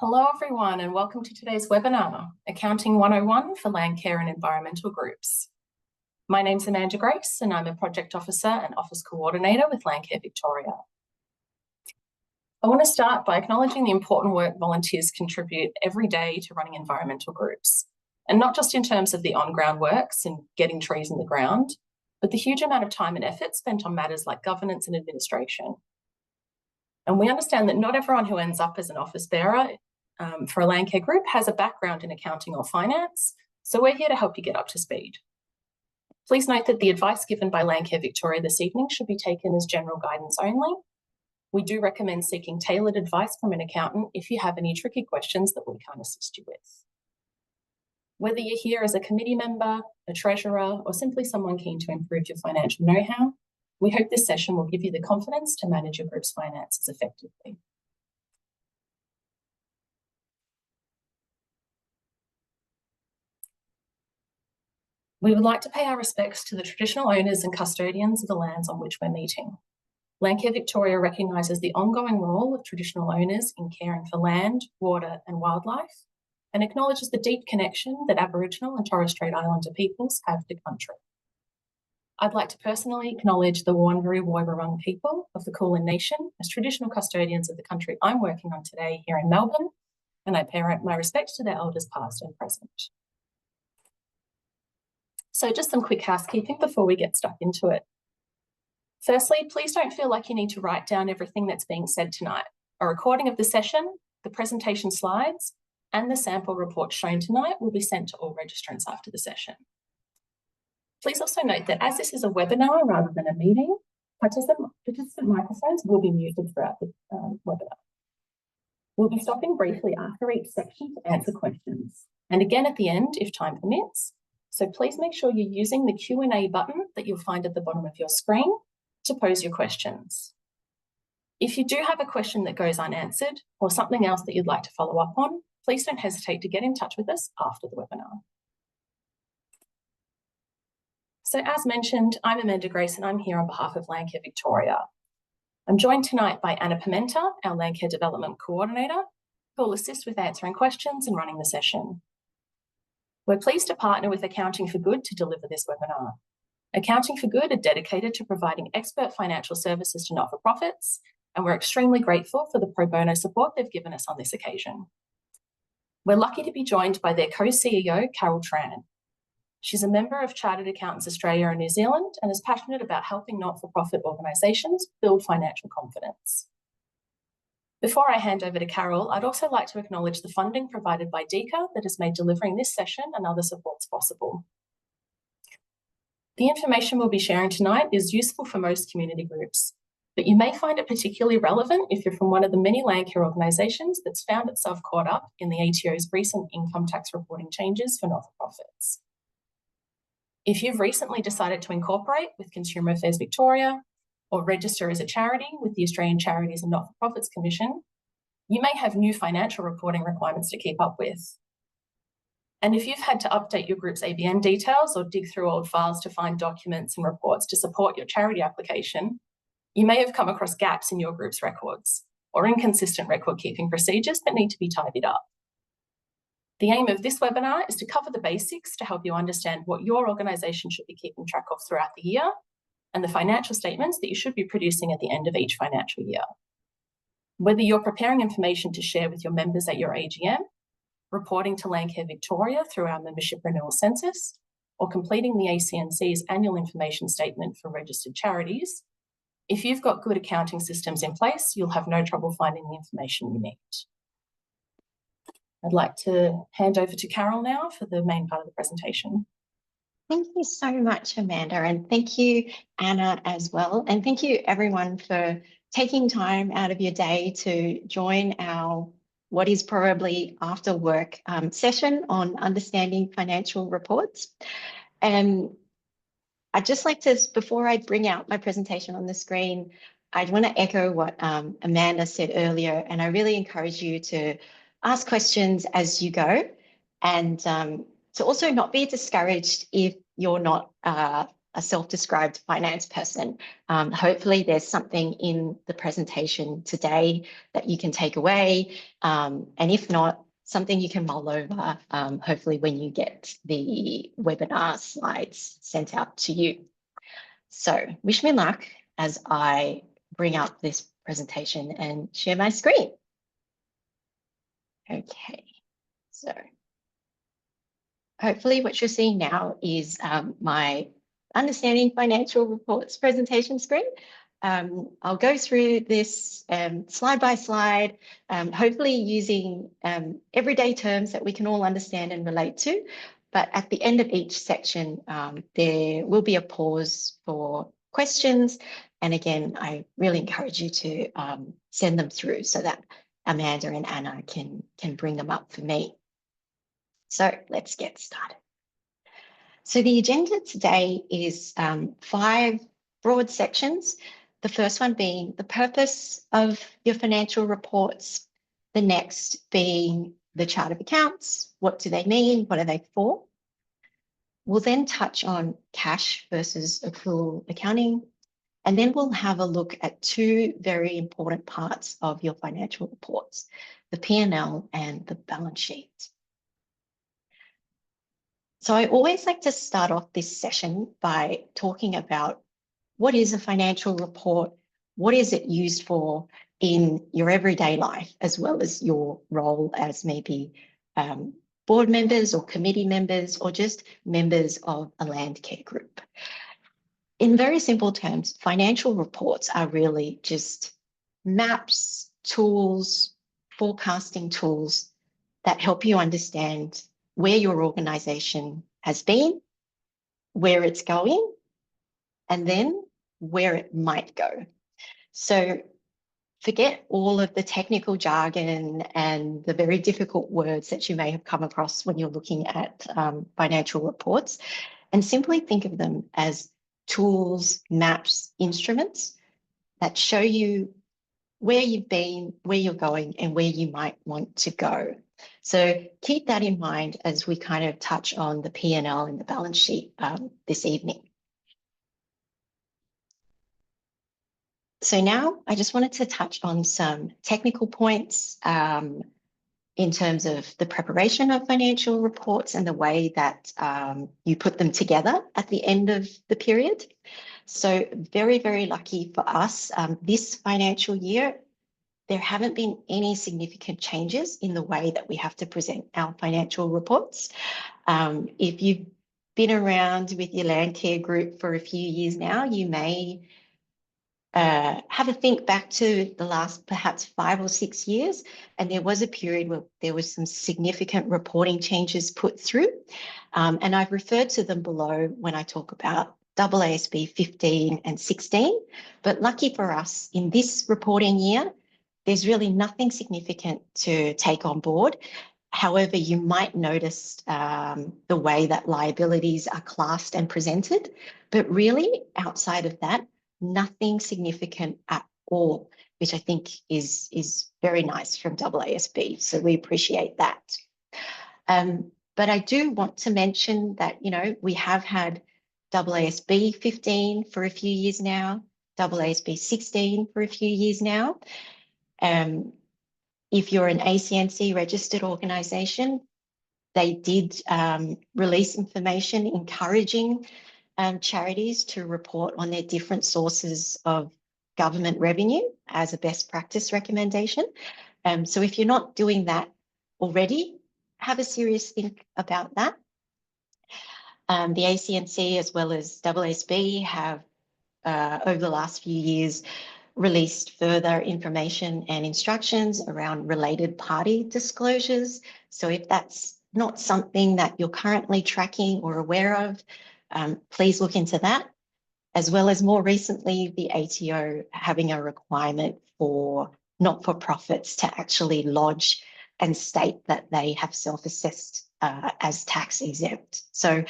Hello everyone and welcome to today's webinar, Accounting 101 for Landcare and Environmental Groups. My name's Amanda Grace and I'm a Project Officer and Office Coordinator with Landcare Victoria. I want to start by acknowledging the important work volunteers contribute every day to running environmental groups, and not just in terms of the on-ground works and getting trees in the ground, but the huge amount of time and effort spent on matters like governance and administration. And we understand that not everyone who ends up as an office bearer for a Landcare group has a background in accounting or finance, so we're here to help you get up to speed. Please note that the advice given by Landcare Victoria this evening should be taken as general guidance only. We do recommend seeking tailored advice from an accountant if you have any tricky questions that we can't assist you with. Whether you're here as a committee member, a treasurer, or simply someone keen to improve your financial know-how, we hope this session will give you the confidence to manage your group's finances effectively. We would like to pay our respects to the traditional owners and custodians of the lands on which we're meeting. Landcare Victoria recognises the ongoing role of traditional owners in caring for land, water and wildlife, and acknowledges the deep connection that Aboriginal and Torres Strait Islander peoples have to country. I'd like to personally acknowledge the Wurundjeri Woi-wurrung people of the Kulin Nation as traditional custodians of the country I'm working on today here in Melbourne, and I pay my respects to their elders past and present. So just some quick housekeeping before we get stuck into it. Firstly, please don't feel like you need to write down everything that's being said tonight. A recording of the session, the presentation slides, and the sample report shown tonight will be sent to all registrants after the session. Please also note that as this is a webinar rather than a meeting, participant microphones will be muted throughout the webinar. We'll be stopping briefly after each section to answer questions, and again at the end if time permits. So please make sure you're using the Q&A button that you'll find at the bottom of your screen to pose your questions. If you do have a question that goes unanswered or something else that you'd like to follow up on, please don't hesitate to get in touch with us after the webinar. So as mentioned, I'm Amanda Grace and I'm here on behalf of Landcare Victoria. I'm joined tonight by Anna Pimenta, our Landcare Development Coordinator, who will assist with answering questions and running the session. We're pleased to partner with Accounting for Good to deliver this webinar. Accounting for Good are dedicated to providing expert financial services to not-for-profits, and we're extremely grateful for the pro bono support they've given us on this occasion. We're lucky to be joined by their co-CEO, Carol Tran. She's a member of Chartered Accountants Australia and New Zealand and is passionate about helping not-for-profit organisations build financial confidence. Before I hand over to Carol, I'd also like to acknowledge the funding provided by DECA that has made delivering this session and other supports possible. The information we'll be sharing tonight is useful for most community groups, but you may find it particularly relevant if you're from one of the many Landcare organisations that's found itself caught up in the ATO's recent income tax reporting changes for not-for-profits. If you've recently decided to incorporate with Consumer Affairs Victoria, or register as a charity with the Australian Charities and Not-for-Profits Commission, you may have new financial reporting requirements to keep up with. And if you've had to update your group's ABN details or dig through old files to find documents and reports to support your charity application, you may have come across gaps in your group's records or inconsistent record-keeping procedures that need to be tidied up. The aim of this webinar is to cover the basics to help you understand what your organisation should be keeping track of throughout the year and the financial statements that you should be producing at the end of each financial year. Whether you're preparing information to share with your members at your AGM, reporting to Landcare Victoria through our membership renewal census, or completing the ACNC's annual information statement for registered charities, if you've got good accounting systems in place, you'll have no trouble finding the information you need. I'd like to hand over to Carol now for the main part of the presentation. Thank you so much, Amanda, and thank you, Anna, as well. And thank you, everyone, for taking time out of your day to join our what is probably after work session on understanding financial reports. And I'd just like to, before I bring out my presentation on the screen, I'd want to echo what Amanda said earlier, and I really encourage you to ask questions as you go, and to also not be discouraged if you're not a self-described finance person. Hopefully there's something in the presentation today that you can take away. And if not, something you can mull over, hopefully when you get the webinar slides sent out to you. So wish me luck as I bring up this presentation and share my screen. Okay, so hopefully what you're seeing now is my Understanding Financial Reports presentation screen. I'll go through this slide by slide, hopefully using everyday terms that we can all understand and relate to. But at the end of each section, there will be a pause for questions. And again, I really encourage you to send them through so that Amanda and Anna can bring them up for me. So let's get started. So the agenda today is 5 broad sections. The first one being the purpose of your financial reports. The next being the chart of accounts. What do they mean? What are they for? We'll then touch on cash versus accrual accounting. And then we'll have a look at 2 very important parts of your financial reports, the P&L and the balance sheet. So I always like to start off this session by talking about what is a financial report, what is it used for in your everyday life, as well as your role as maybe board members or committee members or just members of a Landcare group. In very simple terms, financial reports are really just maps, tools, forecasting tools that help you understand where your organization has been, where it's going, and then where it might go. So forget all of the technical jargon and the very difficult words that you may have come across when you're looking at financial reports, and simply think of them as tools, maps, instruments that show you where you've been, where you're going, and where you might want to go. So keep that in mind as we kind of touch on the P&L and the balance sheet this evening. So now I just wanted to touch on some technical points in terms of the preparation of financial reports and the way that you put them together at the end of the period. So very, very lucky for us this financial year, there haven't been any significant changes in the way that we have to present our financial reports. If you've been around with your Landcare group for a few years now, you may have a think back to the last perhaps 5 or 6 years, and there was a period where there was some significant reporting changes put through, and I've referred to them below when I talk about AASB 15 and 16, but lucky for us in this reporting year, there's really nothing significant to take on board. However, you might notice the way that liabilities are classed and presented, but really outside of that, nothing significant at all, which I think is very nice from AASB. So we appreciate that. But I do want to mention that, you know, we have had AASB 15 for a few years now, AASB 16 for a few years now. If you're an ACNC registered organisation, they did release information encouraging charities to report on their different sources of government revenue as a best practice recommendation. So if you're not doing that already, have a serious think about that. The ACNC as well as AASB have over the last few years released further information and instructions around related party disclosures. So if that's not something that you're currently tracking or aware of, please look into that, as well as more recently, the ATO having a requirement for not-for-profits to actually lodge and state that they have self-assessed as tax exempt. So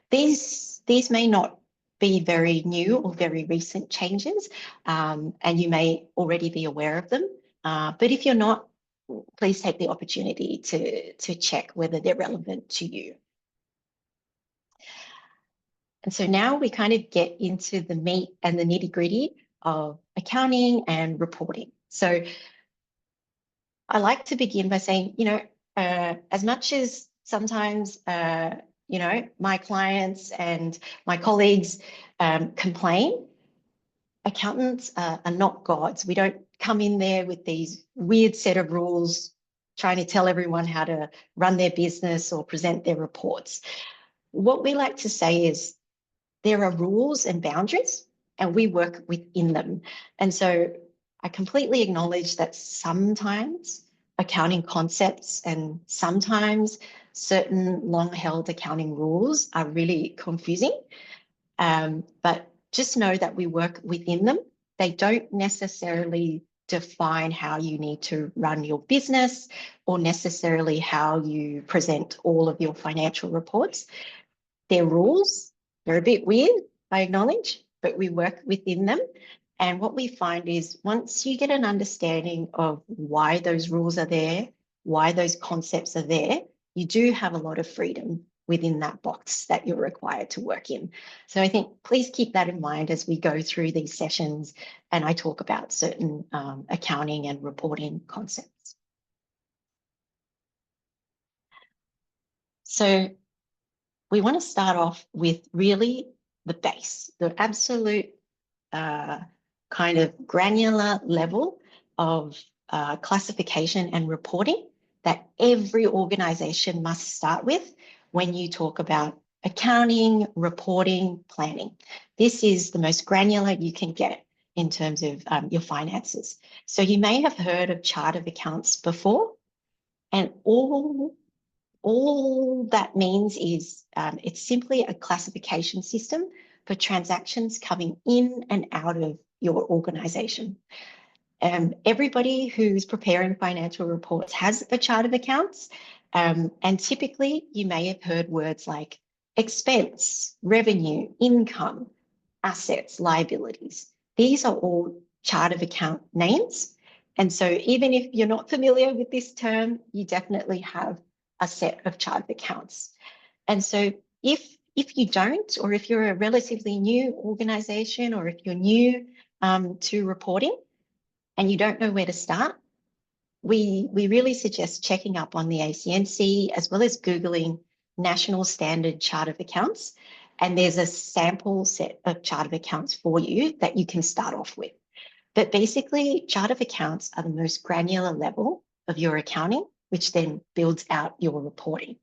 these may not be very new or very recent changes, and you may already be aware of them. But if you're not, please take the opportunity to check whether they're relevant to you. And so now we kind of get into the meat and the nitty-gritty of accounting and reporting. So I like to begin by saying, as much as sometimes, my clients and my colleagues complain, accountants are not gods. We don't come in there with these weird set of rules trying to tell everyone how to run their business or present their reports. What we like to say is there are rules and boundaries, and we work within them. And so I completely acknowledge that sometimes accounting concepts and sometimes certain long-held accounting rules are really confusing. But just know that we work within them. They don't necessarily define how you need to run your business or necessarily how you present all of your financial reports. They're rules. They're a bit weird, I acknowledge, but we work within them. And what we find is once you get an understanding of why those rules are there, why those concepts are there, you do have a lot of freedom within that box that you're required to work in. So I think please keep that in mind as we go through these sessions and I talk about certain accounting and reporting concepts. So we want to start off with really the base, the absolute kind of granular level of classification and reporting that every organization must start with when you talk about accounting, reporting, planning. This is the most granular you can get in terms of your finances. So you may have heard of chart of accounts before, and all that means is it's simply a classification system for transactions coming in and out of your organization. Everybody who's preparing financial reports has a chart of accounts, and typically you may have heard words like expense, revenue, income, assets, liabilities. These are all chart of account names. And so even if you're not familiar with this term, you definitely have a set of chart of accounts. And so if you don't, or if you're a relatively new organization, or if you're new to reporting and you don't know where to start, we really suggest checking up on the ACNC as well as Googling National Standard Chart of Accounts. And there's a sample set of chart of accounts for you that you can start off with. But basically, chart of accounts are the most granular level of your accounting, which then builds out your reporting.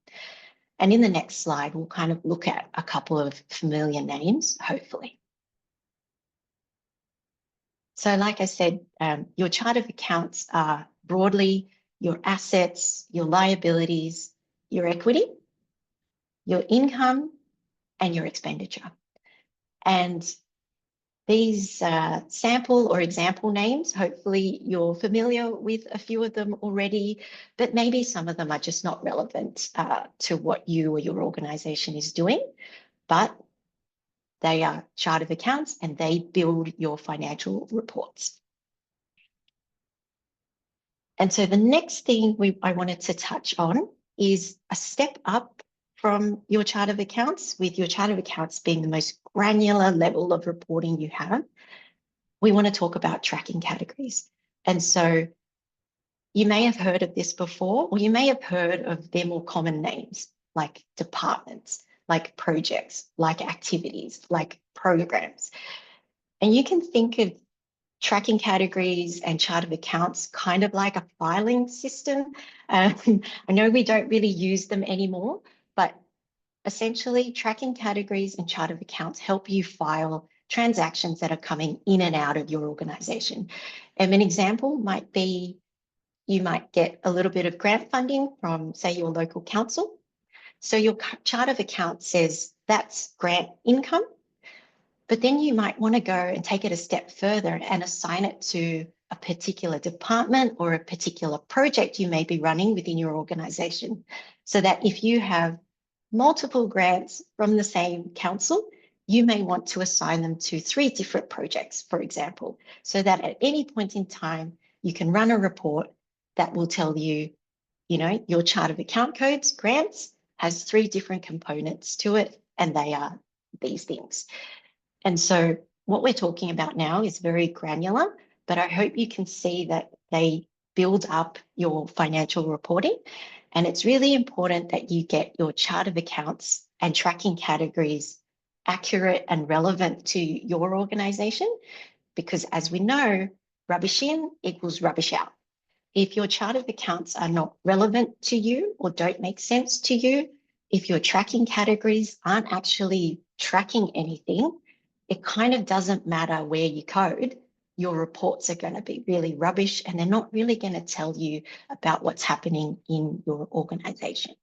And in the next slide, we'll kind of look at a couple of familiar names, hopefully. So like I said, your chart of accounts are broadly your assets, your liabilities, your equity, your income, and your expenditure. And these sample or example names, hopefully you're familiar with a few of them already, but maybe some of them are just not relevant to what you or your organization is doing, but they are chart of accounts and they build your financial reports. And so the next thing I wanted to touch on is a step up from your chart of accounts, with your chart of accounts being the most granular level of reporting you have. We want to talk about tracking categories. And so you may have heard of this before, or you may have heard of their more common names, like departments, like projects, like activities, like programs. And you can think of tracking categories and chart of accounts kind of like a filing system. I know we don't really use them anymore, but essentially tracking categories and chart of accounts help you file transactions that are coming in and out of your organization. And an example might be you might get a little bit of grant funding from, say, your local council. So your chart of accounts says that's grant income. But then you might want to go and take it a step further and assign it to a particular department or a particular project you may be running within your organization, so that if you have multiple grants from the same council, you may want to assign them to 3 different projects, for example, so that at any point in time, you can run a report that will tell you, your chart of account codes, grants, has 3 different components to it, and they are these things. And so what we're talking about now is very granular, but I hope you can see that they build up your financial reporting. And it's really important that you get your chart of accounts and tracking categories accurate and relevant to your organization, because as we know, rubbish in equals rubbish out. If your chart of accounts are not relevant to you or don't make sense to you, if your tracking categories aren't actually tracking anything, it kind of doesn't matter where you code, your reports are going to be really rubbish and they're not really going to tell you about what's happening in your organization.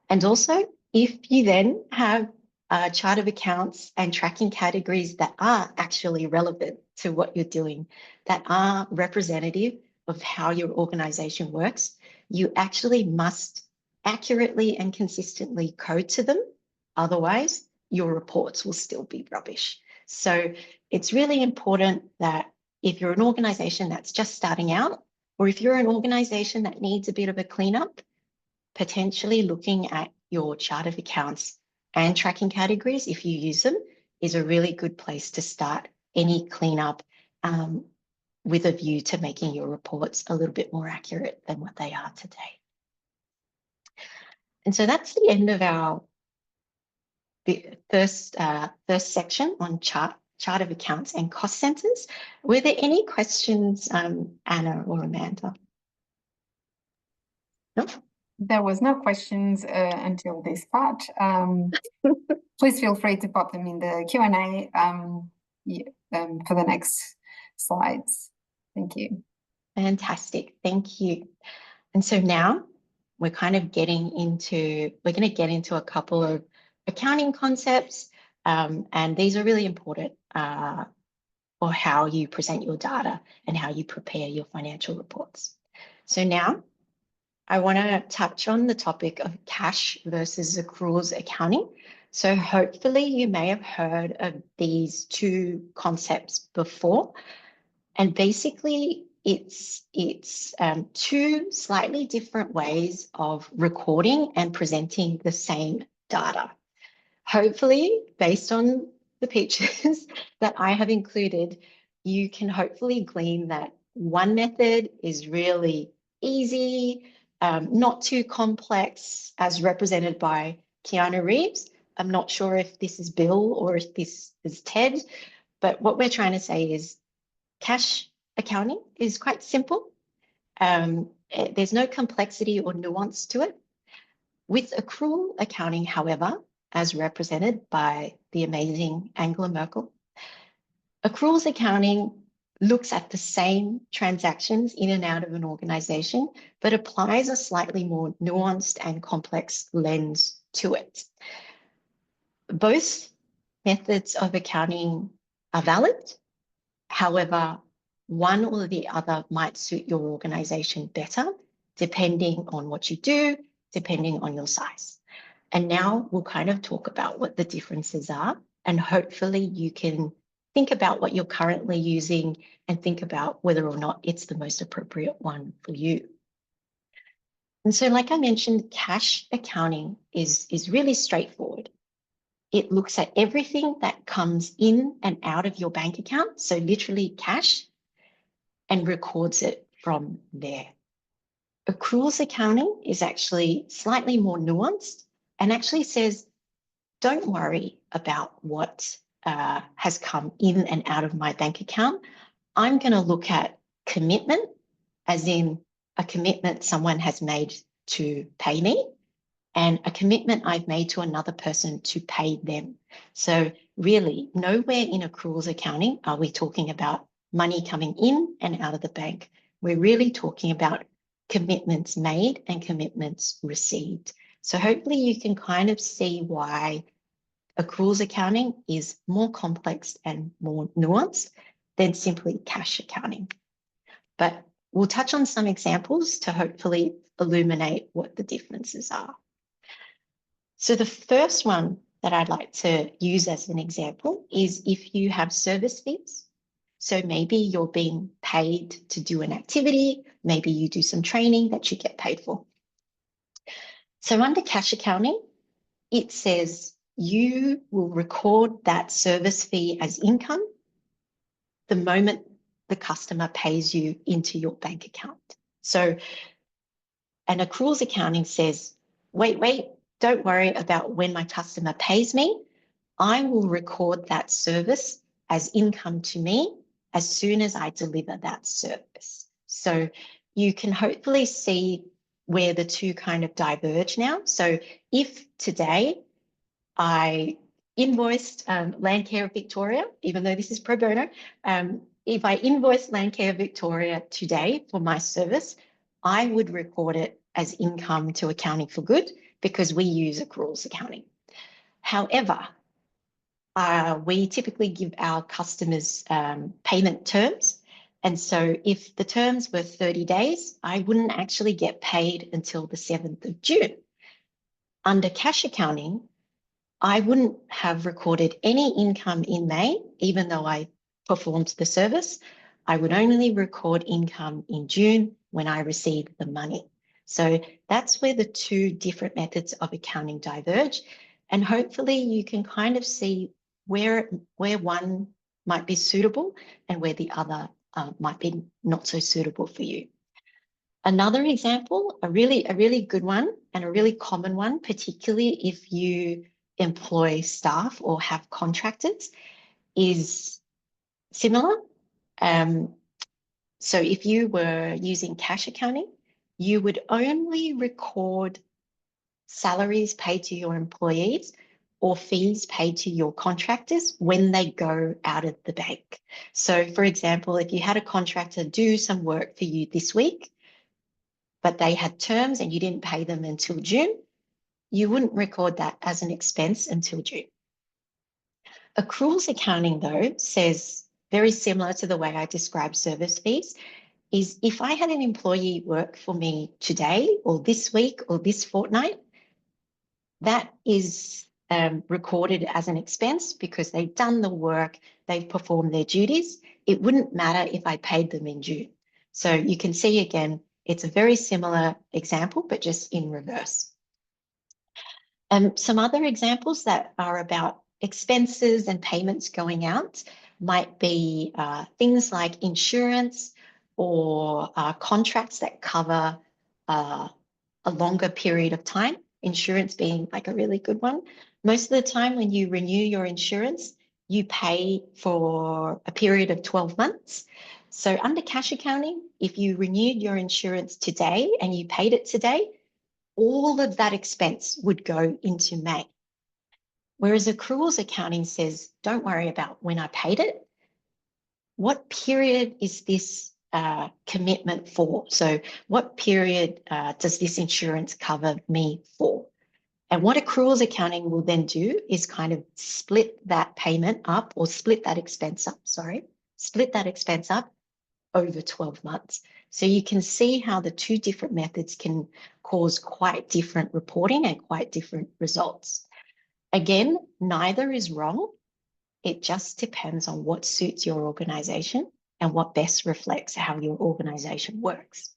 And also, if you then have a chart of accounts and tracking categories that are actually relevant to what you're doing, that are representative of how your organization works, you actually must accurately and consistently code to them. Otherwise, your reports will still be rubbish. So it's really important that if you're an organization that's just starting out, or if you're an organization that needs a bit of a cleanup, potentially looking at your chart of accounts and tracking categories, if you use them, is a really good place to start any cleanup with a view to making your reports a little bit more accurate than what they are today. And so that's the end of our first section on chart of accounts and cost centers. Were there any questions, Anna or Amanda? No? There was no questions until this part. Please feel free to pop them in the Q&A for the next slides. Thank you. Fantastic, thank you. And so now we're kind of getting into, we're going to get into a couple of accounting concepts, and these are really important for how you present your data and how you prepare your financial reports. So now I want to touch on the topic of cash versus accruals accounting. So hopefully you may have heard of these two concepts before. And basically it's two slightly different ways of recording and presenting the same data. Hopefully, based on the pictures that I have included, you can hopefully glean that one method is really easy, not too complex, as represented by Keanu Reeves. I'm not sure if this is Bill or if this is Ted, but what we're trying to say is cash accounting is quite simple. There's no complexity or nuance to it. With accrual accounting, however, as represented by the amazing Angela Merkel, accruals accounting looks at the same transactions in and out of an organization, but applies a slightly more nuanced and complex lens to it. Both methods of accounting are valid. However, one or the other might suit your organization better, depending on what you do, depending on your size. And now we'll kind of talk about what the differences are, and hopefully you can think about what you're currently using and think about whether or not it's the most appropriate one for you. And so, like I mentioned, cash accounting is really straightforward. It looks at everything that comes in and out of your bank account, so literally cash, and records it from there. Accruals accounting is actually slightly more nuanced and actually says, don't worry about what has come in and out of my bank account. I'm going to look at commitment, as in a commitment someone has made to pay me, and a commitment I've made to another person to pay them. So really, nowhere in accruals accounting are we talking about money coming in and out of the bank. We're really talking about commitments made and commitments received. So hopefully you can kind of see why accruals accounting is more complex and more nuanced than simply cash accounting. But we'll touch on some examples to hopefully illuminate what the differences are. So the first one that I'd like to use as an example is if you have service fees. So maybe you're being paid to do an activity, maybe you do some training that you get paid for. So under cash accounting, it says you will record that service fee as income the moment the customer pays you into your bank account. So an accruals accounting says, wait, don't worry about when my customer pays me. I will record that service as income to me as soon as I deliver that service. So you can hopefully see where the two kind of diverge now. So if today I invoiced Landcare Victoria, even though this is pro bono, if I invoiced Landcare Victoria today for my service, I would record it as income to Accounting for Good because we use accruals accounting. However, we typically give our customers payment terms. And so if the terms were 30 days, I wouldn't actually get paid until the 7th of June. Under cash accounting, I wouldn't have recorded any income in May, even though I performed the service. I would only record income in June when I received the money. So that's where the two different methods of accounting diverge. And hopefully you can kind of see where one might be suitable and where the other might be not so suitable for you. Another example, a really good one and a really common one, particularly if you employ staff or have contractors, is similar. So if you were using cash accounting, you would only record salaries paid to your employees or fees paid to your contractors when they go out of the bank. So for example, if you had a contractor do some work for you this week, but they had terms and you didn't pay them until June, you wouldn't record that as an expense until June. Accruals accounting, though, says very similar to the way I describe service fees, is if I had an employee work for me today or this week or this fortnight, that is recorded as an expense because they've done the work, they've performed their duties. It wouldn't matter if I paid them in June. So you can see again, it's a very similar example, but just in reverse. Some other examples that are about expenses and payments going out might be things like insurance or contracts that cover a longer period of time, insurance being like a really good one. Most of the time when you renew your insurance, you pay for a period of 12 months. So under cash accounting, if you renewed your insurance today and you paid it today, all of that expense would go into May. Whereas accruals accounting says, don't worry about when I paid it. What period is this commitment for? So what period does this insurance cover me for? And what accruals accounting will then do is kind of split that payment up or split that expense up over 12 months. So you can see how the two different methods can cause quite different reporting and quite different results. Again, neither is wrong. It just depends on what suits your organization and what best reflects how your organization works.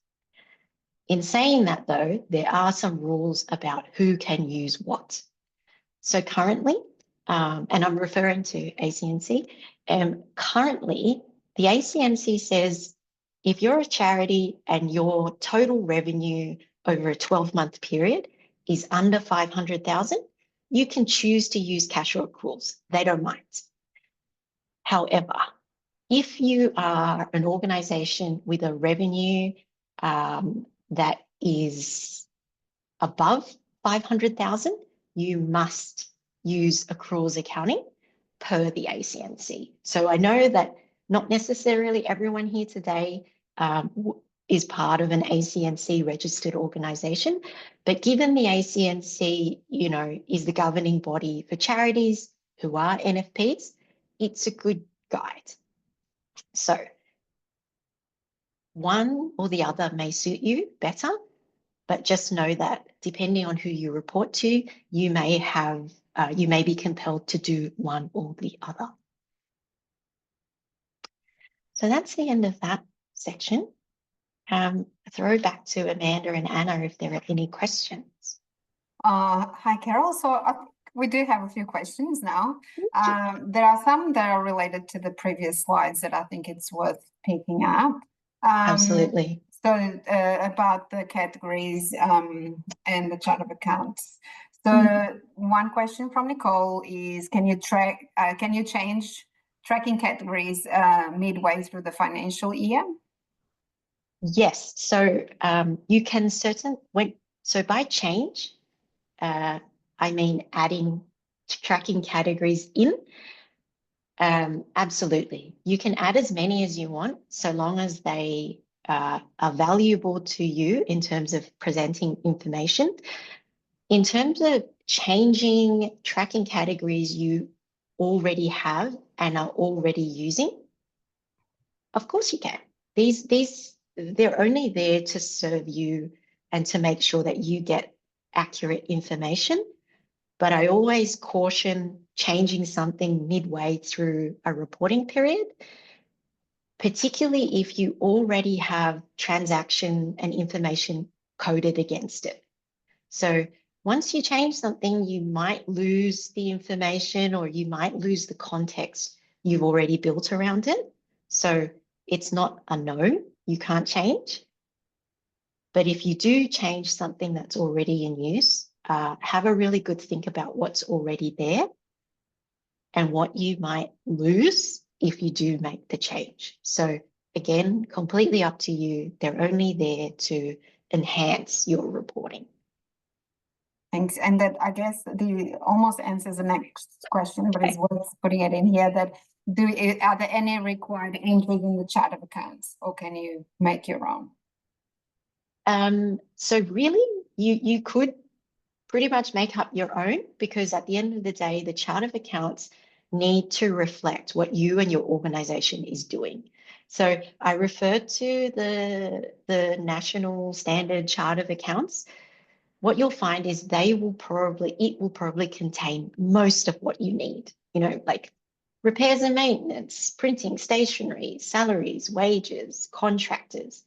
In saying that, though, there are some rules about who can use what. So currently, and I'm referring to ACNC, currently the ACNC says if you're a charity and your total revenue over a 12-month period is under 500,000, you can choose to use cash or accruals. They don't mind. However, if you are an organization with a revenue that is above 500,000, you must use accruals accounting per the ACNC. So I know that not necessarily everyone here today is part of an ACNC registered organization, but given the ACNC, is the governing body for charities who are NFPs, it's a good guide. So one or the other may suit you better, but just know that depending on who you report to, you may be compelled to do one or the other. So that's the end of that section. Throw back to Amanda and Anna if there are any questions. Hi, Carol. So I think we do have a few questions now. There are some that are related to the previous slides that I think it's worth picking up. Absolutely. So about the categories and the chart of accounts. So one question from Nicole is, can you change tracking categories midway through the financial year? Yes. So you can so by change, I mean adding tracking categories in. Absolutely. You can add as many as you want, so long as they are valuable to you in terms of presenting information. In terms of changing tracking categories you already have and are already using, of course you can. They're only there to serve you and to make sure that you get accurate information. But I always caution changing something midway through a reporting period, particularly if you already have transaction and information coded against it. So once you change something, you might lose the information or you might lose the context you've already built around it. So it's not a no, you can't change. But if you do change something that's already in use, have a really good think about what's already there and what you might lose if you do make the change. So again, completely up to you. They're only there to enhance your reporting. Thanks. And that, I guess, almost answers the next question, but it's worth putting it in here, that are there any required entries in the chart of accounts, or can you make your own? So really, you could pretty much make up your own, because at the end of the day, the chart of accounts need to reflect what you and your organization is doing. So I referred to the National Standard Chart of Accounts. What you'll find is it will probably contain most of what you need, like repairs and maintenance, printing, stationery, salaries, wages, contractors,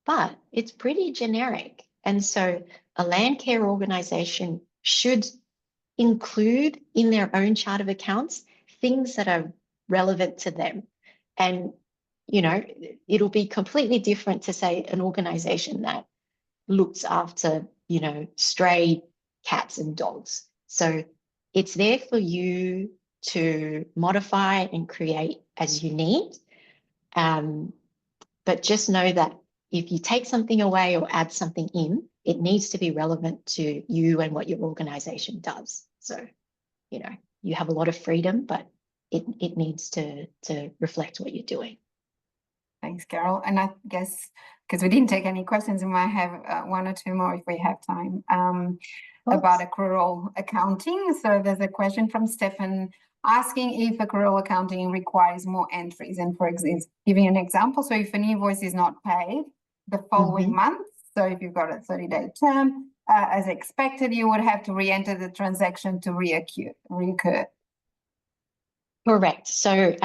but it's pretty generic. And so a Landcare organization should include in their own chart of accounts things that are relevant to them. And, it'll be completely different to, say, an organization that looks after, stray cats and dogs. So it's there for you to modify and create as you need. But just know that if you take something away or add something in, it needs to be relevant to you and what your organization does. So, you have a lot of freedom, but it needs to reflect what you're doing. Thanks, Carol. And I guess, because we didn't take any questions, we might have one or two more if we have time, about accrual accounting. So there's a question from Stefan asking if accrual accounting requires more entries. And for example, giving an example, so if an invoice is not paid the following month, so if you've got a 30-day term, as expected, you would have to re-enter the transaction to reoccur. Correct. So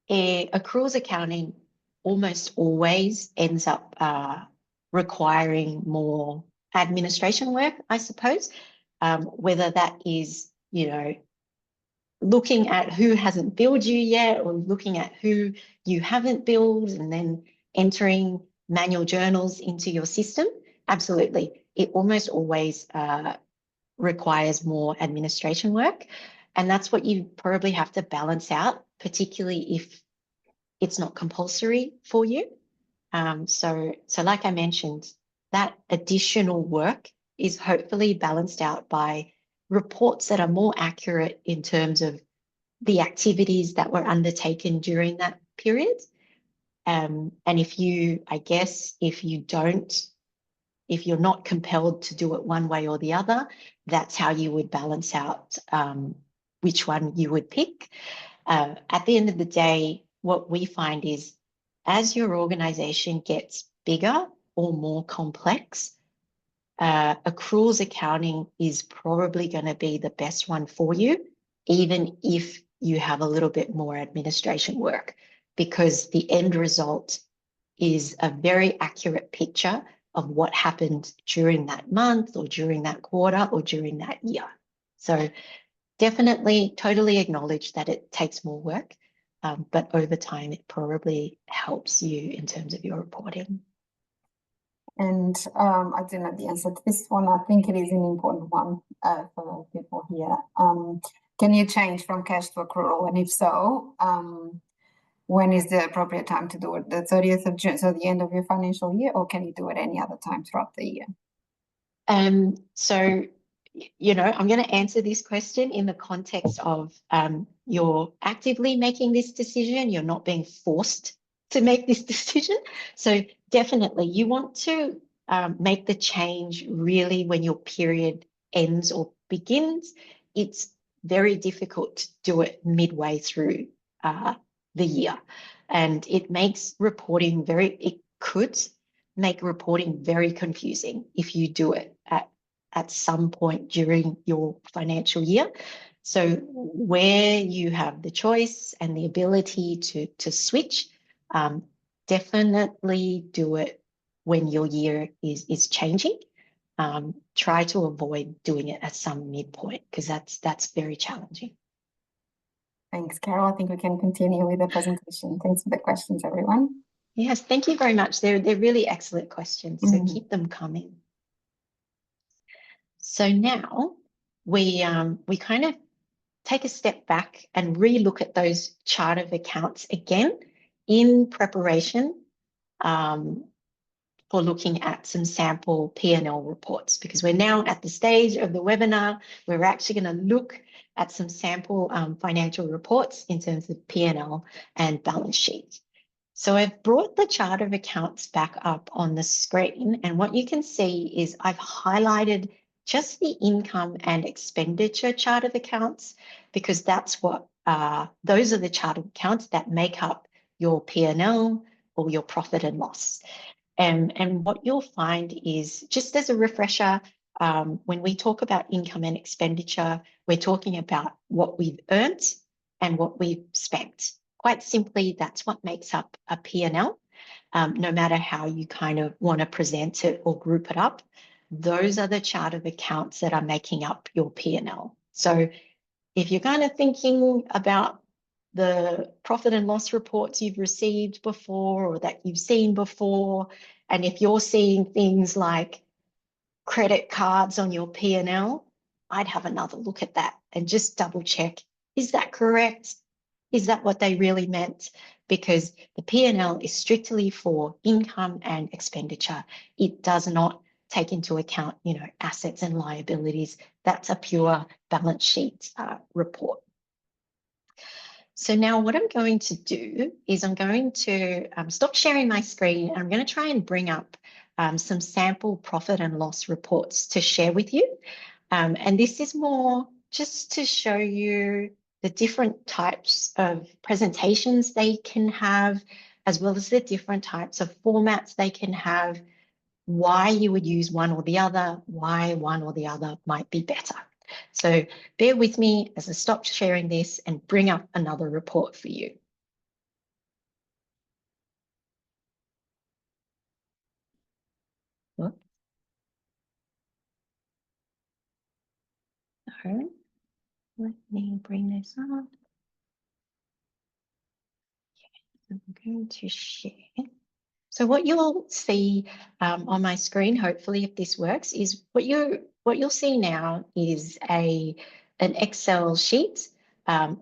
accruals accounting almost always ends up requiring more administration work, I suppose, whether that is, looking at who hasn't billed you yet, or looking at who you haven't billed and then entering manual journals into your system. Absolutely. It almost always requires more administration work. And that's what you probably have to balance out, particularly if it's not compulsory for you. So like I mentioned, that additional work is hopefully balanced out by reports that are more accurate in terms of the activities that were undertaken during that period. And if you're not compelled to do it one way or the other, that's how you would balance out which one you would pick. At the end of the day, what we find is as your organization gets bigger or more complex, accruals accounting is probably going to be the best one for you, even if you have a little bit more administration work, because the end result is a very accurate picture of what happened during that month or during that quarter or during that year. So definitely totally acknowledge that it takes more work, but over time it probably helps you in terms of your reporting. And I do know the answer to this one. I think it is an important one for people here. Can you change from cash to accrual? And if so, when is the appropriate time to do it? The 30th of June, so the end of your financial year, or can you do it any other time throughout the year? So, you know, I'm going to answer this question in the context of you're actively making this decision. You're not being forced to make this decision. So definitely you want to make the change really when your period ends or begins. It's very difficult to do it midway through the year. And it makes reporting it could make reporting very confusing if you do it at some point during your financial year. So where you have the choice and the ability to switch, definitely do it when your year is changing. Try to avoid doing it at some midpoint, because that's very challenging. Thanks, Carol. I think we can continue with the presentation. Thanks for the questions, everyone. Yes, thank you very much. They're really excellent questions, so keep them coming. So now we kind of take a step back and re-look at those chart of accounts again in preparation for looking at some sample P&L reports, because we're now at the stage of the webinar where we're actually going to look at some sample financial reports in terms of P&L and balance sheet. So I've brought the chart of accounts back up on the screen, and what you can see is I've highlighted just the income and expenditure chart of accounts, because that's what those are the chart of accounts that make up your P&L or your profit and loss. And what you'll find is, just as a refresher, when we talk about income and expenditure, we're talking about what we've earned and what we've spent. Quite simply, that's what makes up a P&L. No matter how you kind of want to present it or group it up, those are the chart of accounts that are making up your P&L. So if you're kind of thinking about the profit and loss reports you've received before or that you've seen before, and if you're seeing things like credit cards on your P&L, I'd have another look at that and just double check, is that correct? Is that what they really meant? Because the P&L is strictly for income and expenditure. It does not take into account, you know, assets and liabilities. That's a pure balance sheet report. So now what I'm going to do is I'm going to stop sharing my screen, and I'm going to try and bring up some sample profit and loss reports to share with you. And this is more just to show you the different types of presentations they can have, as well as the different types of formats they can have, why you would use one or the other, why one or the other might be better. So bear with me as I stop sharing this and bring up another report for you. Whoops. So let me bring this up. Okay, I'm going to share. So what you'll see on my screen, hopefully if this works, is what you'll see now is an Excel sheet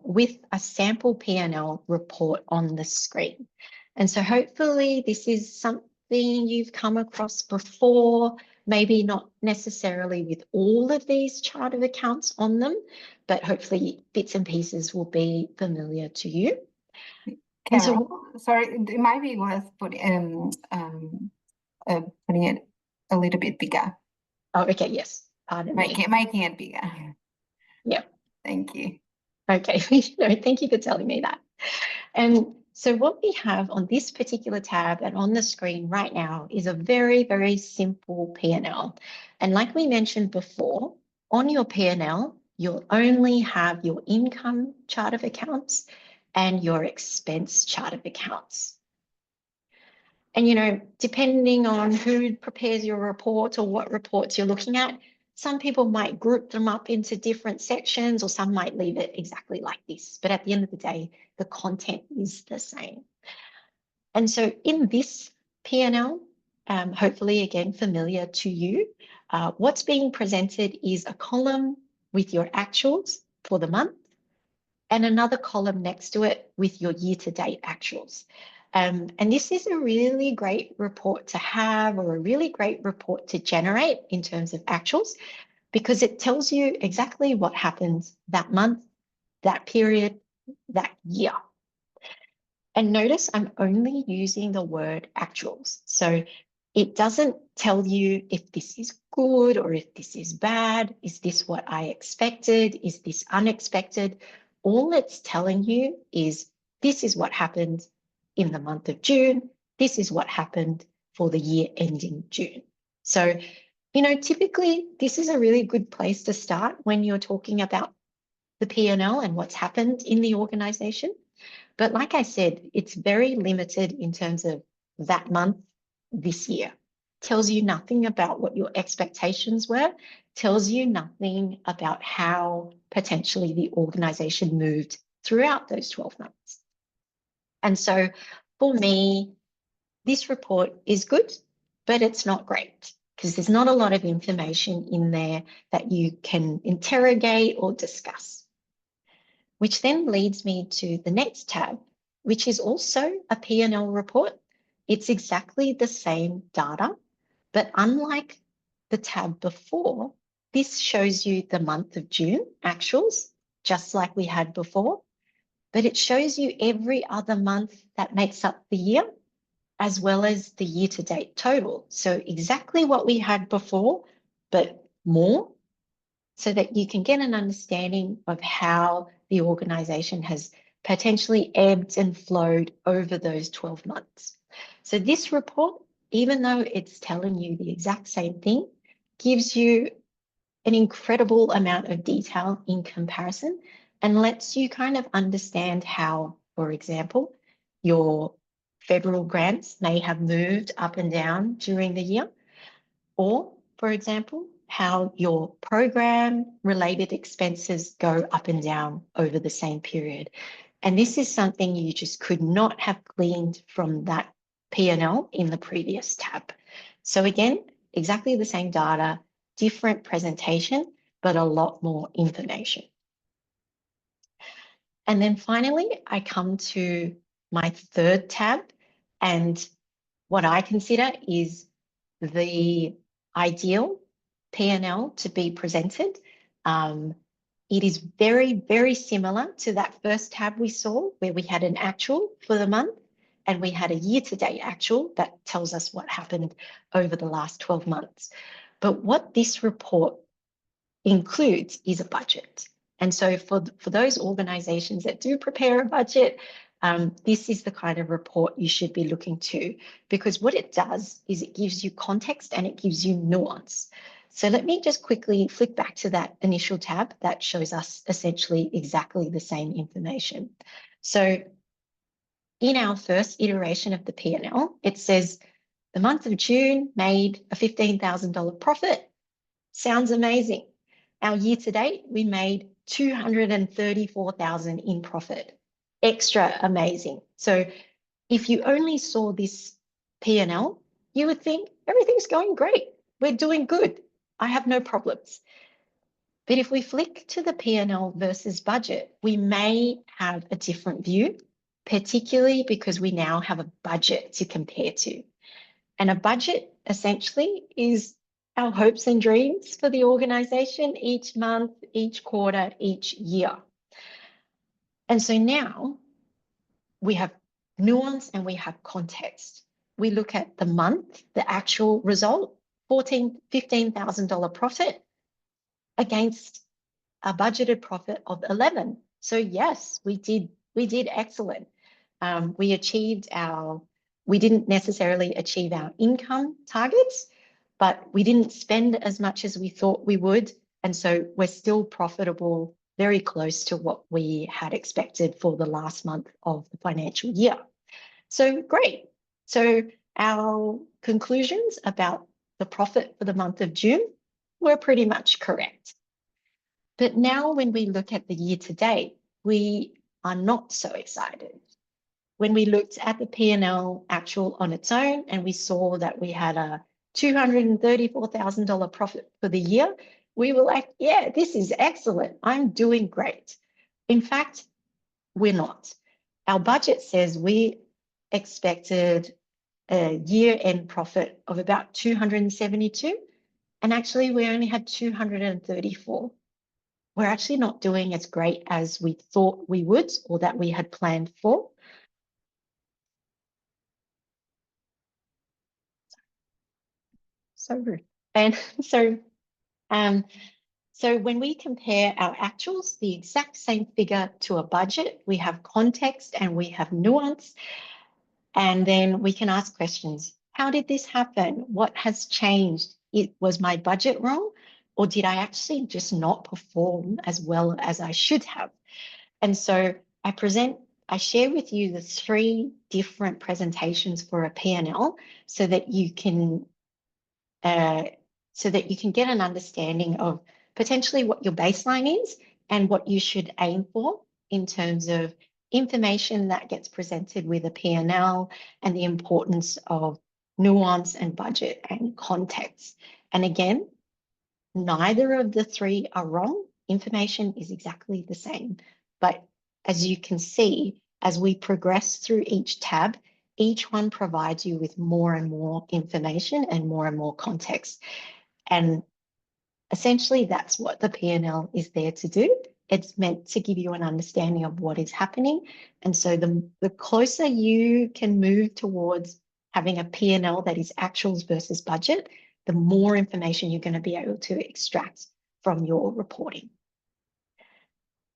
with a sample P&L report on the screen. And so hopefully this is something you've come across before, maybe not necessarily with all of these chart of accounts on them, but hopefully bits and pieces will be familiar to you. Carol, sorry, it might be worth putting it a little bit bigger. Oh, okay, yes. Pardon me. Making it bigger. Yeah. Thank you. Okay, no, thank you for telling me that. And so what we have on this particular tab and on the screen right now is a very, very simple P&L. And like we mentioned before, on your P&L, you'll only have your income chart of accounts and your expense chart of accounts. And, you know, depending on who prepares your report or what reports you're looking at, some people might group them up into different sections, or some might leave it exactly like this. But at the end of the day, the content is the same. And so in this P&L, hopefully again familiar to you, what's being presented is a column with your actuals for the month and another column next to it with your year-to-date actuals. And this is a really great report to have, or a really great report to generate in terms of actuals, because it tells you exactly what happens that month, that period, that year. And notice I'm only using the word actuals. So it doesn't tell you if this is good or if this is bad. Is this what I expected? Is this unexpected? All it's telling you is this is what happened in the month of June. This is what happened for the year ending June. So, you know, typically this is a really good place to start when you're talking about the P&L and what's happened in the organization. But like I said, it's very limited in terms of that month this year. Tells you nothing about what your expectations were, tells you nothing about how potentially the organization moved throughout those 12 months. And so for me, this report is good, but it's not great because there's not a lot of information in there that you can interrogate or discuss. Which then leads me to the next tab, which is also a P&L report. It's exactly the same data, but unlike the tab before, this shows you the month of June actuals, just like we had before, but it shows you every other month that makes up the year, as well as the year-to-date total. So exactly what we had before, but more, so that you can get an understanding of how the organization has potentially ebbed and flowed over those 12 months. So this report, even though it's telling you the exact same thing, gives you an incredible amount of detail in comparison and lets you kind of understand how, for example, your federal grants may have moved up and down during the year, or, for example, how your program-related expenses go up and down over the same period. And this is something you just could not have gleaned from that P&L in the previous tab. So again, exactly the same data, different presentation, but a lot more information. And then finally, I come to my third tab, and what I consider is the ideal P&L to be presented. It is very, very similar to that first tab we saw where we had an actual for the month and we had a year-to-date actual that tells us what happened over the last 12 months. But what this report includes is a budget. And so for those organizations that do prepare a budget, this is the kind of report you should be looking to, because what it does is it gives you context and it gives you nuance. So let me just quickly flick back to that initial tab that shows us essentially exactly the same information. So in our first iteration of the P&L, it says the month of June made a $15,000 profit. Sounds amazing. Our year to date, we made $234,000 in profit. Extra amazing. So if you only saw this P&L, you would think everything's going great. We're doing good. I have no problems. But if we flick to the P&L versus budget, we may have a different view, particularly because we now have a budget to compare to. And a budget essentially is our hopes and dreams for the organization each month, each quarter, each year. And so now we have nuance and we have context. We look at the month, the actual result, $15,000 profit against a budgeted profit of 11. So yes, we did excellent. We didn't necessarily achieve our income targets, but we didn't spend as much as we thought we would. And so we're still profitable, very close to what we had expected for the last month of the financial year. So great. So our conclusions about the profit for the month of June were pretty much correct. But now when we look at the year to date, we are not so excited. When we looked at the P&L actual on its own and we saw that we had a $234,000 profit for the year, we were like, yeah, this is excellent. I'm doing great. In fact, we're not. Our budget says we expected a year-end profit of about 272, and actually we only had 234. We're actually not doing as great as we thought we would or that we had planned for. So rude. And so when we compare our actuals, the exact same figure to a budget, we have context and we have nuance. And then we can ask questions. How did this happen? What has changed? Was my budget wrong? Or did I actually just not perform as well as I should have? And so I share with you the 3 different presentations for a P&L so that you can get an understanding of potentially what your baseline is and what you should aim for in terms of information that gets presented with a P&L and the importance of nuance and budget and context. And again, neither of the 3 are wrong. Information is exactly the same. But as you can see, as we progress through each tab, each one provides you with more and more information and more context. And essentially, that's what the P&L is there to do. It's meant to give you an understanding of what is happening. And so the closer you can move towards having a P&L that is actuals versus budget, the more information you're going to be able to extract from your reporting.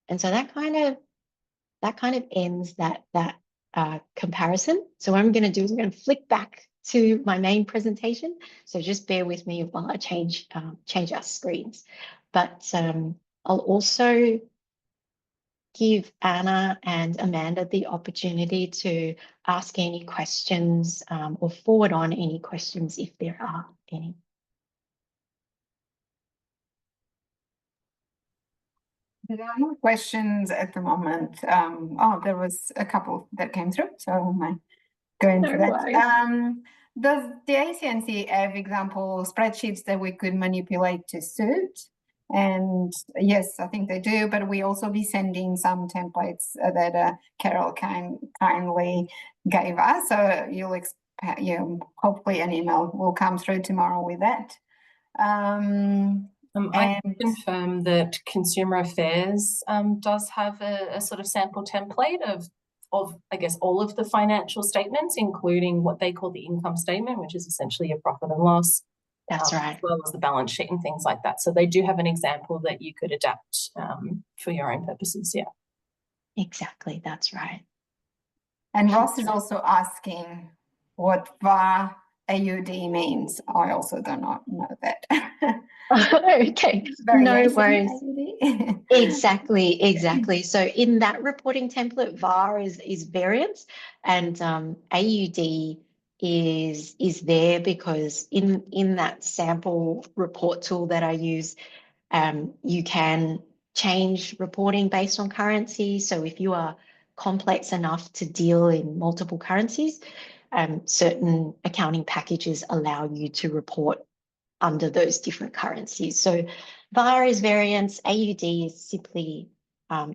And so that kind of ends that comparison. So what I'm going to do is I'm going to flick back to my main presentation. So just bear with me while I change our screens. But I'll also give Anna and Amanda the opportunity to ask any questions or forward on any questions if there are any. There are no questions at the moment. There was a couple that came through, so I might go into that. Does the ACNC have example spreadsheets that we could manipulate to suit? And yes, I think they do, but we also be sending some templates that Carol kindly gave us. So hopefully an email will come through tomorrow with that. I can confirm that Consumer Affairs does have a sort of sample template of I guess all of the financial statements, including what they call the income statement, which is essentially your profit and loss. That's right. As well as the balance sheet and things like that. So they do have an example that you could adapt for your own purposes. Yeah. Exactly. That's right. And Ross is also asking what VAR AUD means. I also do not know that. Okay, no worries. Exactly. So in that reporting template, VAR is variance, and AUD is there because in that sample report tool that I use, you can change reporting based on currency. So if you are complex enough to deal in multiple currencies, certain accounting packages allow you to report under those different currencies. So VAR is variance, AUD is simply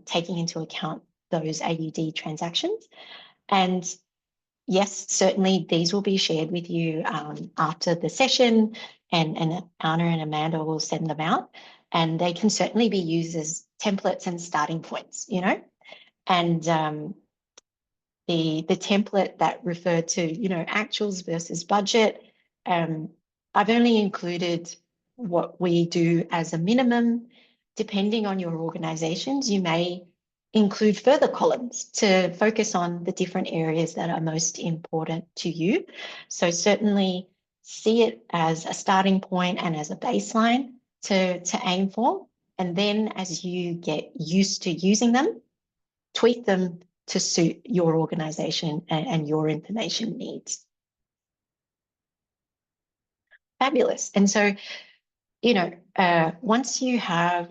taking into account those AUD transactions. And yes, certainly these will be shared with you after the session, and Anna and Amanda will send them out, and they can certainly be used as templates and starting points, and the template that referred to, actuals versus budget, I've only included what we do as a minimum. Depending on your organizations, you may include further columns to focus on the different areas that are most important to you. So certainly see it as a starting point and as a baseline to aim for. And then as you get used to using them, tweak them to suit your organization and your information needs. Fabulous. And so, you know, once you have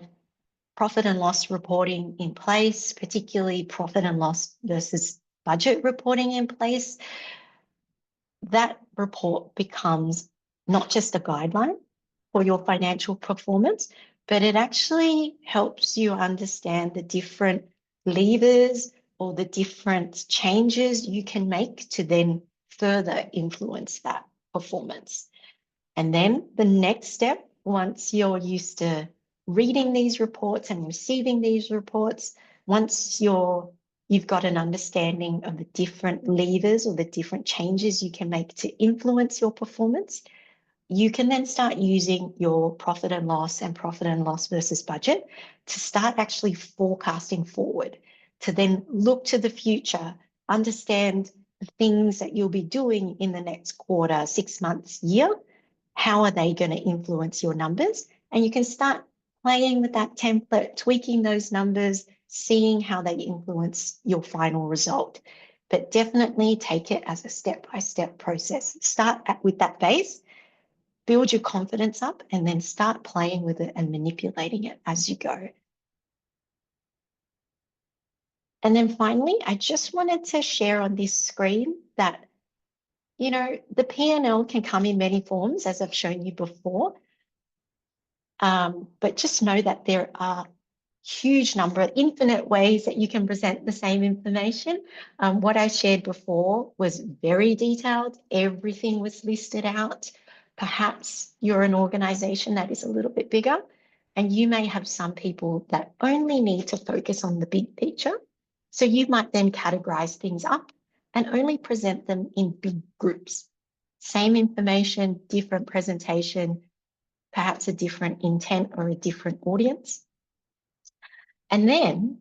profit and loss reporting in place, particularly profit and loss versus budget reporting in place, that report becomes not just a guideline for your financial performance, but it actually helps you understand the different levers or the different changes you can make to then further influence that performance. And then the next step, once you're used to reading these reports and receiving these reports, once you've got an understanding of the different levers or the different changes you can make to influence your performance, you can then start using your profit and loss versus budget to start actually forecasting forward, to then look to the future, understand the things that you'll be doing in the next quarter, 6 months, year. How are they going to influence your numbers? And you can start playing with that template, tweaking those numbers, seeing how they influence your final result. But definitely take it as a step-by-step process. Start with that base, build your confidence up, and then start playing with it and manipulating it as you go. And then finally, I just wanted to share on this screen that, you know, the P&L can come in many forms, as I've shown you before. But just know that there are huge number, infinite ways that you can present the same information. What I shared before was very detailed. Everything was listed out. Perhaps you're an organization that is a little bit bigger, and you may have some people that only need to focus on the big picture. So you might then categorize things up and only present them in big groups. Same information, different presentation, perhaps a different intent or a different audience. And then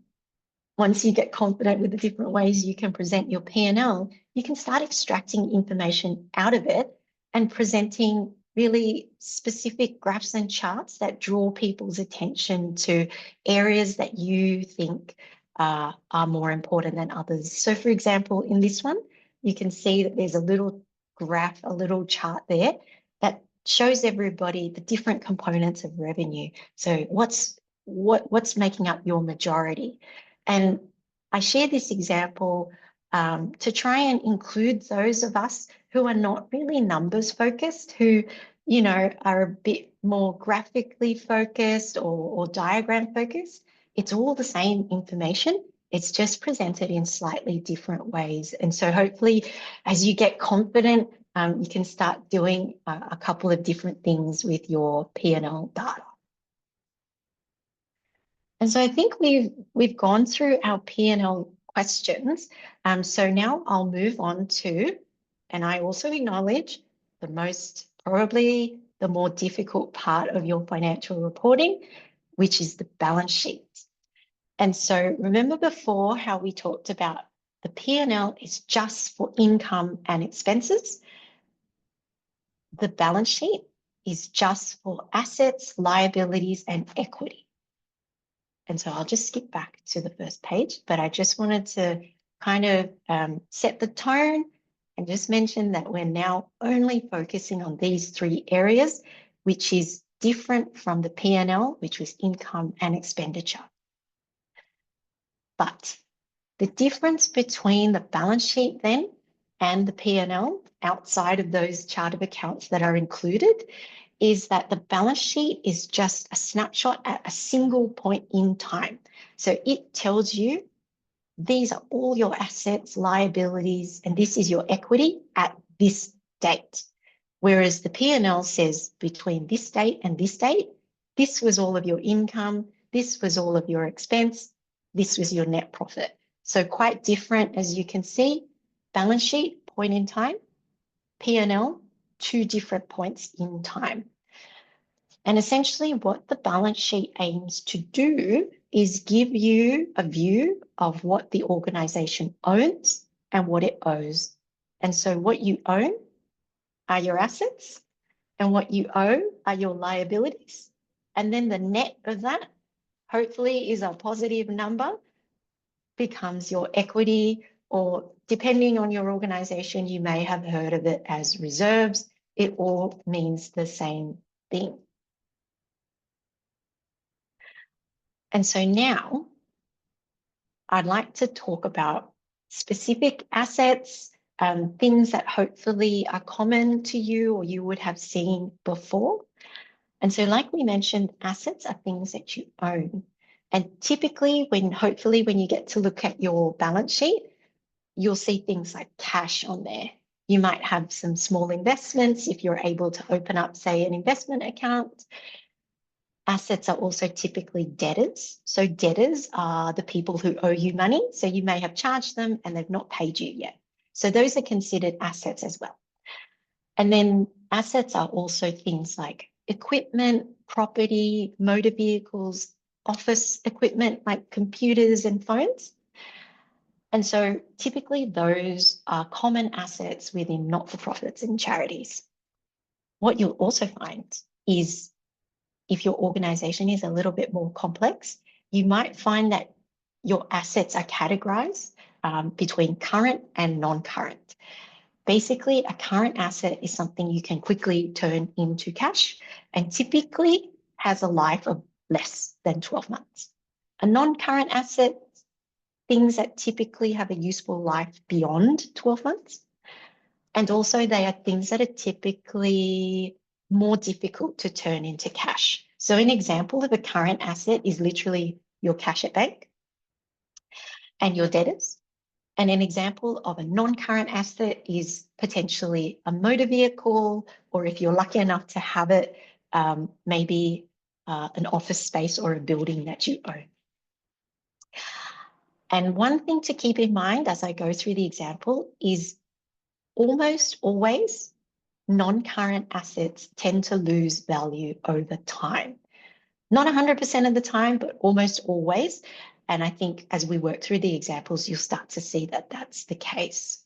once you get confident with the different ways you can present your P&L, you can start extracting information out of it and presenting really specific graphs and charts that draw people's attention to areas that you think are more important than others. So for example, in this one, you can see that there's a little graph, a little chart there that shows everybody the different components of revenue. So what's making up your majority? And I share this example to try and include those of us who are not really numbers focused, who, you know, are a bit more graphically focused or diagram focused. It's all the same information. It's just presented in slightly different ways. And so hopefully as you get confident, you can start doing a couple of different things with your P&L data. And so I think we've gone through our P&L questions. So now I'll move on to, and I also acknowledge probably the more difficult part of your financial reporting, which is the balance sheet. And so remember before how we talked about the P&L is just for income and expenses. The balance sheet is just for assets, liabilities, and equity. And so I'll just skip back to the first page, but I just wanted to kind of set the tone and just mention that we're now only focusing on these three areas, which is different from the P&L, which was income and expenditure. But the difference between the balance sheet then and the P&L, outside of those chart of accounts that are included, is that the balance sheet is just a snapshot at a single point in time. So it tells you these are all your assets, liabilities, and this is your equity at this date. Whereas the P&L says between this date and this date, this was all of your income, this was all of your expense, this was your net profit. So quite different, as you can see. Balance sheet, point in time. P&L, 2 different points in time. And essentially what the balance sheet aims to do is give you a view of what the organization owns and what it owes. And so what you own are your assets, and what you owe are your liabilities. And then the net of that, hopefully, is a positive number, becomes your equity, or depending on your organization, you may have heard of it as reserves, it all means the same thing. And so now I'd like to talk about specific assets, things that hopefully are common to you or you would have seen before. And so like we mentioned, assets are things that you own. And typically hopefully when you get to look at your balance sheet, you'll see things like cash on there. You might have some small investments if you're able to open up, say, an investment account. Assets are also typically debtors. So debtors are the people who owe you money. So you may have charged them and they've not paid you yet. So those are considered assets as well. And then assets are also things like equipment, property, motor vehicles, office equipment like computers and phones. And so typically those are common assets within not-for-profits and charities. What you'll also find is if your organization is a little bit more complex, you might find that your assets are categorized between current and non-current. Basically, a current asset is something you can quickly turn into cash and typically has a life of less than 12 months. A non-current asset, things that typically have a useful life beyond 12 months. And also they are things that are typically more difficult to turn into cash. So an example of a current asset is literally your cash at bank and your debtors. And an example of a non-current asset is potentially a motor vehicle, or if you're lucky enough to have it, maybe an office space or a building that you own. And one thing to keep in mind as I go through the example is almost always non-current assets tend to lose value over time. Not 100% of the time, but almost always. And I think as we work through the examples, you'll start to see that that's the case.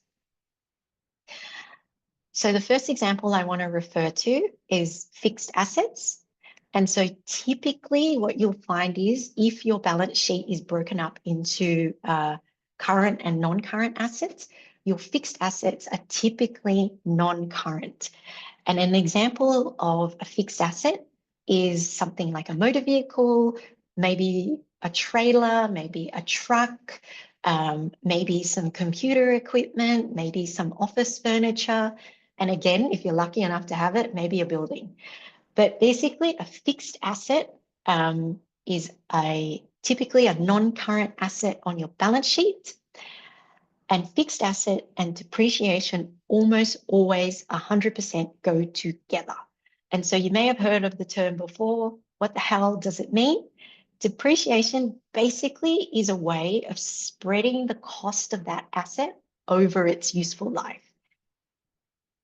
So the first example I want to refer to is fixed assets. And so typically what you'll find is if your balance sheet is broken up into current and non-current assets, your fixed assets are typically non-current. And an example of a fixed asset is something like a motor vehicle, maybe a trailer, maybe a truck, maybe some computer equipment, maybe some office furniture. And again, if you're lucky enough to have it, maybe a building. But basically a fixed asset is typically a non-current asset on your balance sheet. And fixed asset and depreciation almost always 100% go together. And so you may have heard of the term before. What the hell does it mean? Depreciation basically is a way of spreading the cost of that asset over its useful life.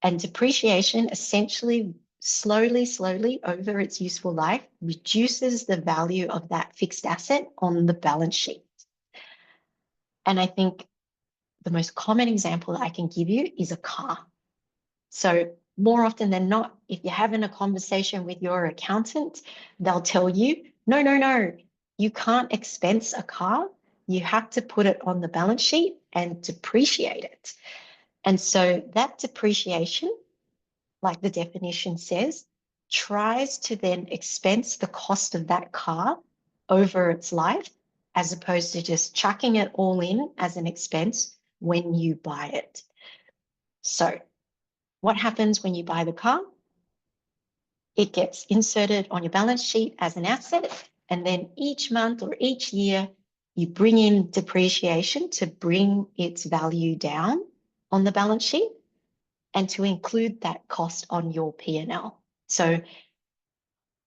And depreciation essentially slowly over its useful life reduces the value of that fixed asset on the balance sheet. And I think the most common example I can give you is a car. So more often than not, if you're having a conversation with your accountant, they'll tell you, no, you can't expense a car. You have to put it on the balance sheet and depreciate it. And so that depreciation, like the definition says, tries to then expense the cost of that car over its life, as opposed to just chucking it all in as an expense when you buy it. So what happens when you buy the car? It gets inserted on your balance sheet as an asset, and then each month or each year, you bring in depreciation to bring its value down on the balance sheet and to include that cost on your P&L. So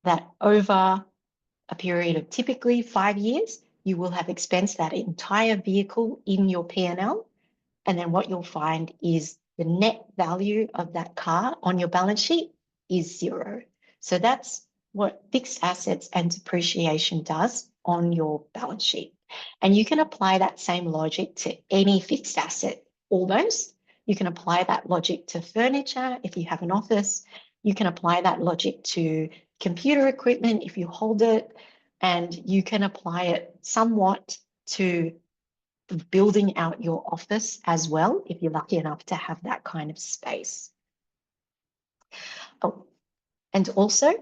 that over a period of typically 5 years, you will have expensed that entire vehicle in your P&L. And then what you'll find is the net value of that car on your balance sheet is zero. So that's what fixed assets and depreciation does on your balance sheet. And you can apply that same logic to any fixed asset almost. You can apply that logic to furniture if you have an office. You can apply that logic to computer equipment if you hold it. And you can apply it somewhat to building out your office as well, if you're lucky enough to have that kind of space. Oh, and also,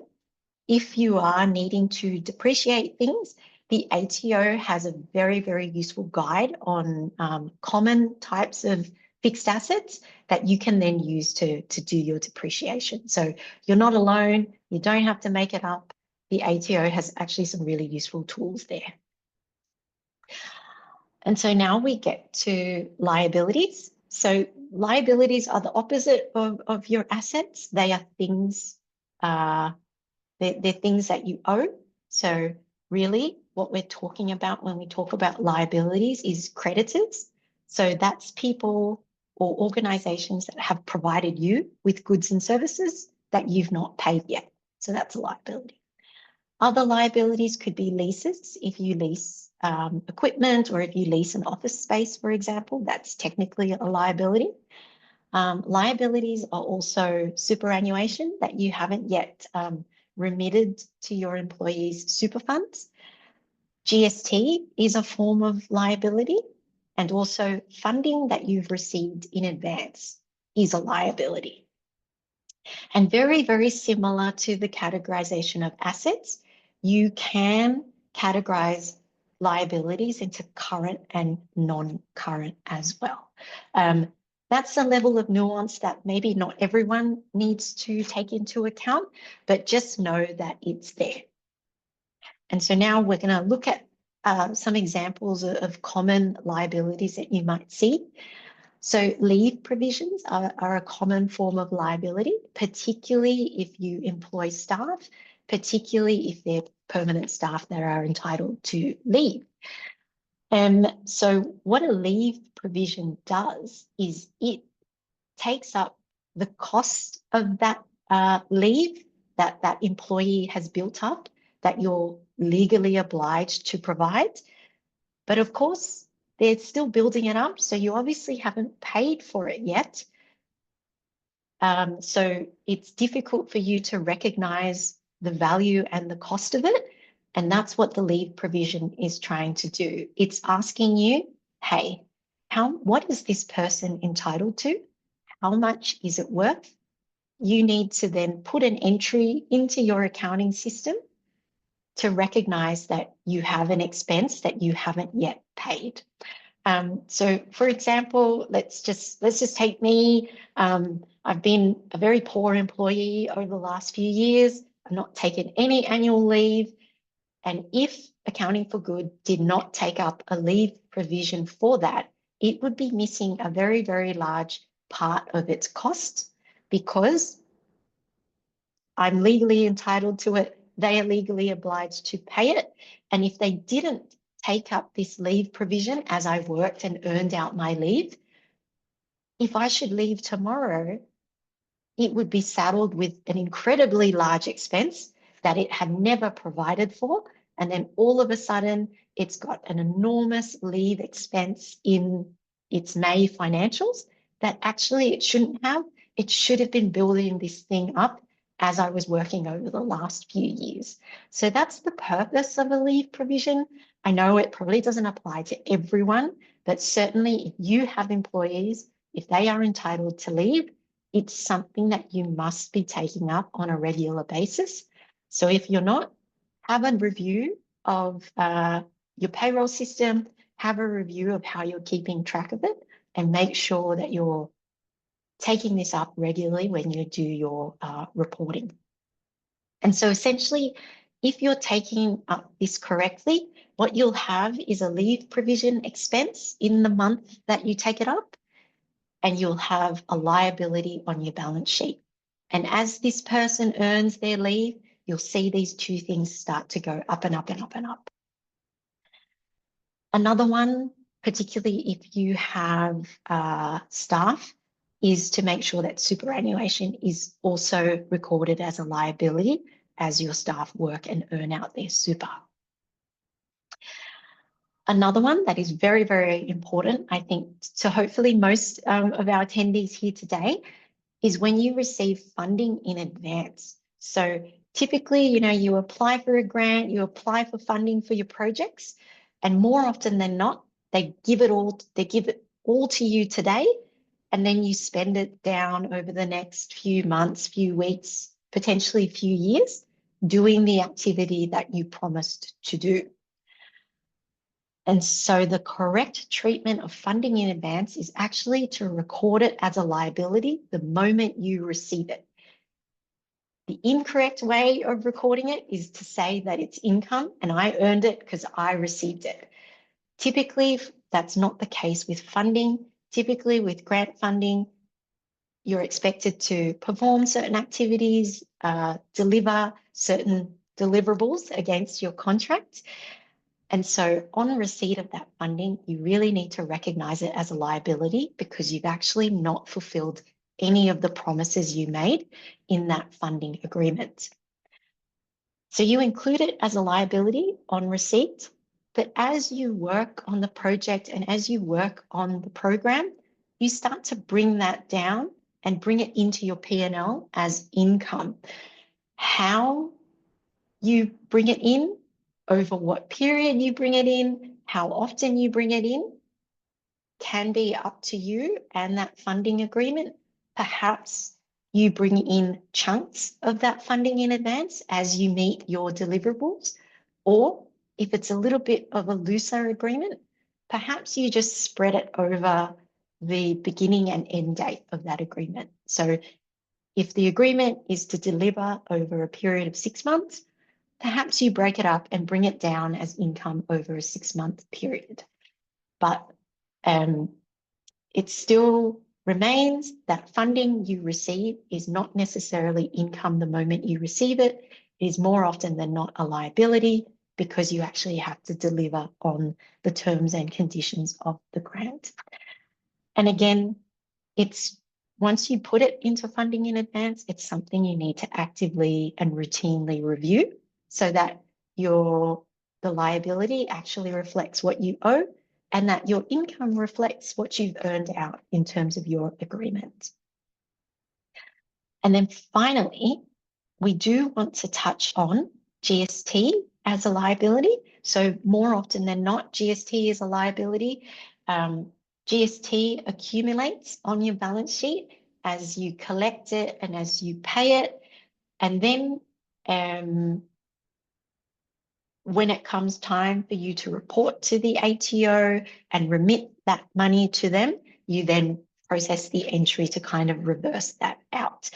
if you are needing to depreciate things, the ATO has a very, very useful guide on common types of fixed assets that you can then use to do your depreciation. So you're not alone, you don't have to make it up. The ATO has actually some really useful tools there. And so now we get to liabilities. So liabilities are the opposite of your assets. They are things, they're things that you owe. So really what we're talking about when we talk about liabilities is creditors. So that's people or organizations that have provided you with goods and services that you've not paid yet. So that's a liability. Other liabilities could be leases. If you lease equipment or if you lease an office space, for example, that's technically a liability. Liabilities are also superannuation that you haven't yet remitted to your employees' super funds. GST is a form of liability, and also funding that you've received in advance is a liability. And very, very similar to the categorization of assets, you can categorize liabilities into current and non-current as well. That's a level of nuance that maybe not everyone needs to take into account, but just know that it's there. And so now we're going to look at some examples of common liabilities that you might see. So leave provisions are a common form of liability, particularly if you employ staff, particularly if they're permanent staff that are entitled to leave. So what a leave provision does is it takes up the cost of that leave that employee has built up that you're legally obliged to provide. But of course, they're still building it up, so you obviously haven't paid for it yet. So it's difficult for you to recognize the value and the cost of it, and that's what the leave provision is trying to do. It's asking you, hey, what is this person entitled to? How much is it worth? You need to then put an entry into your accounting system to recognize that you have an expense that you haven't yet paid. So for example, let's just take me. I've been a very poor employee over the last few years. I've not taken any annual leave. And if Accounting for Good did not take up a leave provision for that, it would be missing a very, very large part of its cost because I'm legally entitled to it. They are legally obliged to pay it. And if they didn't take up this leave provision as I worked and earned out my leave, if I should leave tomorrow, it would be saddled with an incredibly large expense that it had never provided for. And then all of a sudden, it's got an enormous leave expense in its May financials that actually it shouldn't have. It should have been building this thing up as I was working over the last few years. So that's the purpose of a leave provision. I know it probably doesn't apply to everyone, but certainly if you have employees, if they are entitled to leave, it's something that you must be taking up on a regular basis. So if you're not, have a review of your payroll system, have a review of how you're keeping track of it, and make sure that you're taking this up regularly when you do your reporting. And so essentially, if you're taking up this correctly, what you'll have is a leave provision expense in the month that you take it up, and you'll have a liability on your balance sheet. And as this person earns their leave, you'll see these two things start to go up and up and up and up. Another one, particularly if you have staff, is to make sure that superannuation is also recorded as a liability as your staff work and earn out their super. Another one that is very, very important, I think, to hopefully most of our attendees here today is when you receive funding in advance. So typically, you apply for a grant, you apply for funding for your projects, and more often than not, they give it all to you today, and then you spend it down over the next few months, few weeks, potentially a few years, doing the activity that you promised to do. And so the correct treatment of funding in advance is actually to record it as a liability the moment you receive it. The incorrect way of recording it is to say that it's income and I earned it because I received it. Typically, that's not the case with funding. Typically, with grant funding, you're expected to perform certain activities, deliver certain deliverables against your contract. And so on receipt of that funding, you really need to recognise it as a liability because you've actually not fulfilled any of the promises you made in that funding agreement. So you include it as a liability on receipt, but as you work on the project and as you work on the program, you start to bring that down and bring it into your P&L as income. How you bring it in, over what period you bring it in, how often you bring it in, can be up to you and that funding agreement. Perhaps you bring in chunks of that funding in advance as you meet your deliverables, or if it's a little bit of a looser agreement, perhaps you just spread it over the beginning and end date of that agreement. So if the agreement is to deliver over a period of 6 months, perhaps you break it up and bring it down as income over a 6-month period. But it still remains that funding you receive is not necessarily income the moment you receive it. It is more often than not a liability because you actually have to deliver on the terms and conditions of the grant. And again, it's once you put it into funding in advance, it's something you need to actively and routinely review so that the liability actually reflects what you owe and that your income reflects what you've earned out in terms of your agreement. And then finally, we do want to touch on GST as a liability. So more often than not, GST is a liability. GST accumulates on your balance sheet as you collect it and as you pay it. And then when it comes time for you to report to the ATO and remit that money to them, you then process the entry to kind of reverse that out.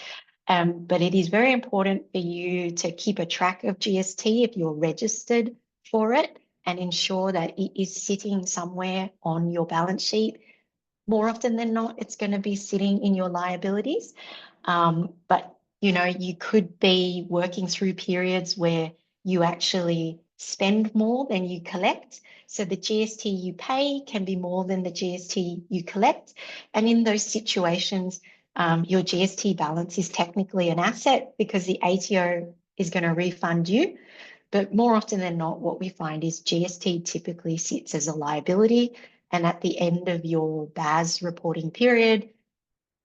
But it is very important for you to keep a track of GST if you're registered for it and ensure that it is sitting somewhere on your balance sheet. More often than not, it's going to be sitting in your liabilities. But, you know, you could be working through periods where you actually spend more than you collect. So the GST you pay can be more than the GST you collect. And in those situations, your GST balance is technically an asset because the ATO is going to refund you. But more often than not, what we find is GST typically sits as a liability. And at the end of your BAS reporting period,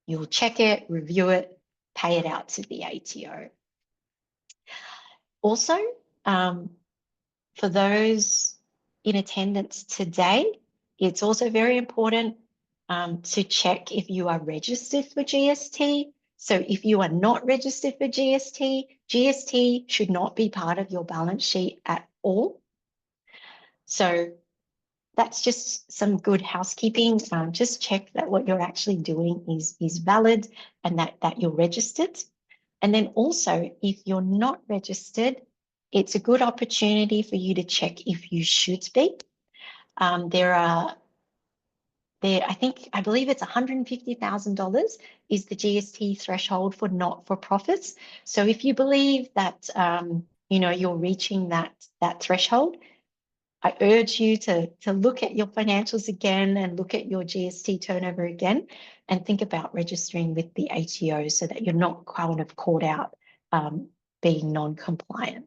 you'll check it, review it, pay it out to the ATO. Also, for those in attendance today, it's also very important to check if you are registered for GST. So if you are not registered for GST, GST should not be part of your balance sheet at all. So that's just some good housekeeping. Just check that what you're actually doing is valid and that you're registered. And then also, if you're not registered, it's a good opportunity for you to check if you should be. I believe it's $150,000 is the GST threshold for not-for-profits. So if you believe that you're reaching that threshold, I urge you to look at your financials again and look at your GST turnover again and think about registering with the ATO so that you're not kind of caught out being non-compliant.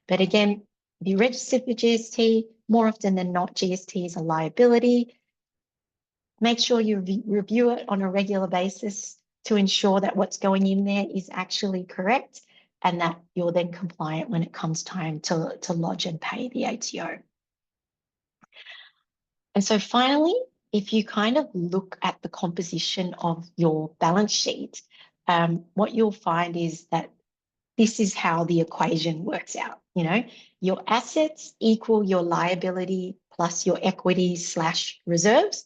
But again, if you register for GST, more often than not, GST is a liability. Make sure you review it on a regular basis to ensure that what's going in there is actually correct and that you're then compliant when it comes time to lodge and pay the ATO. And so finally, if you kind of look at the composition of your balance sheet, what you'll find is that this is how the equation works out. You know, your assets equal your liability plus your equity / reserves.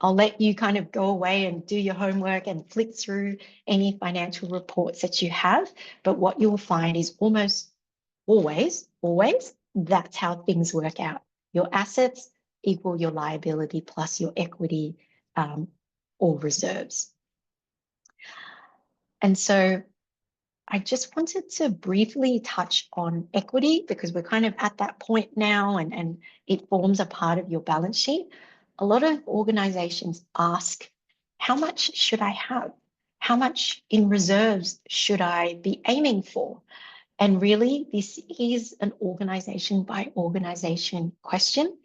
I'll let you kind of go away and do your homework and flick through any financial reports that you have. But what you'll find is almost always, that's how things work out. Your assets equal your liability plus your equity or reserves. And so I just wanted to briefly touch on equity because we're kind of at that point now and it forms a part of your balance sheet. A lot of organizations ask, how much should I have? How much in reserves should I be aiming for? And really, this is an organization by organization question.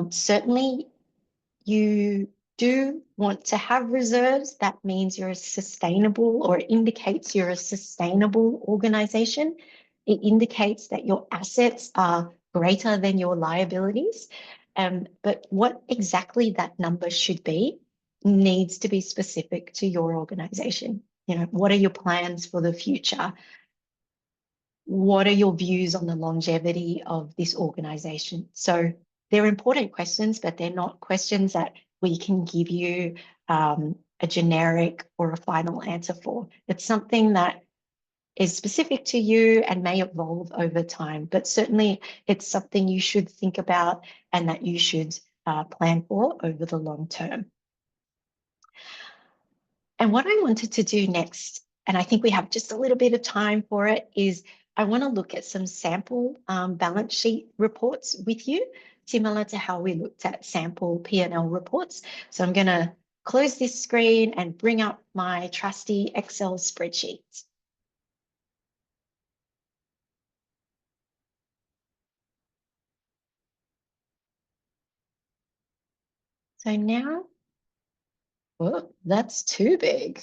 Certainly, you do want to have reserves. That means you're a sustainable, or indicates you're a sustainable organization. It indicates that your assets are greater than your liabilities. But what exactly that number should be needs to be specific to your organization. You know, what are your plans for the future? What are your views on the longevity of this organization? So they're important questions, but they're not questions that we can give you a generic or a final answer for. It's something that is specific to you and may evolve over time, but certainly it's something you should think about and that you should plan for over the long term. And what I wanted to do next, and I think we have just a little bit of time for it, is I want to look at some sample balance sheet reports with you, similar to how we looked at sample P&L reports. So I'm going to close this screen and bring up my trusty Excel spreadsheet. So now, oh, that's too big.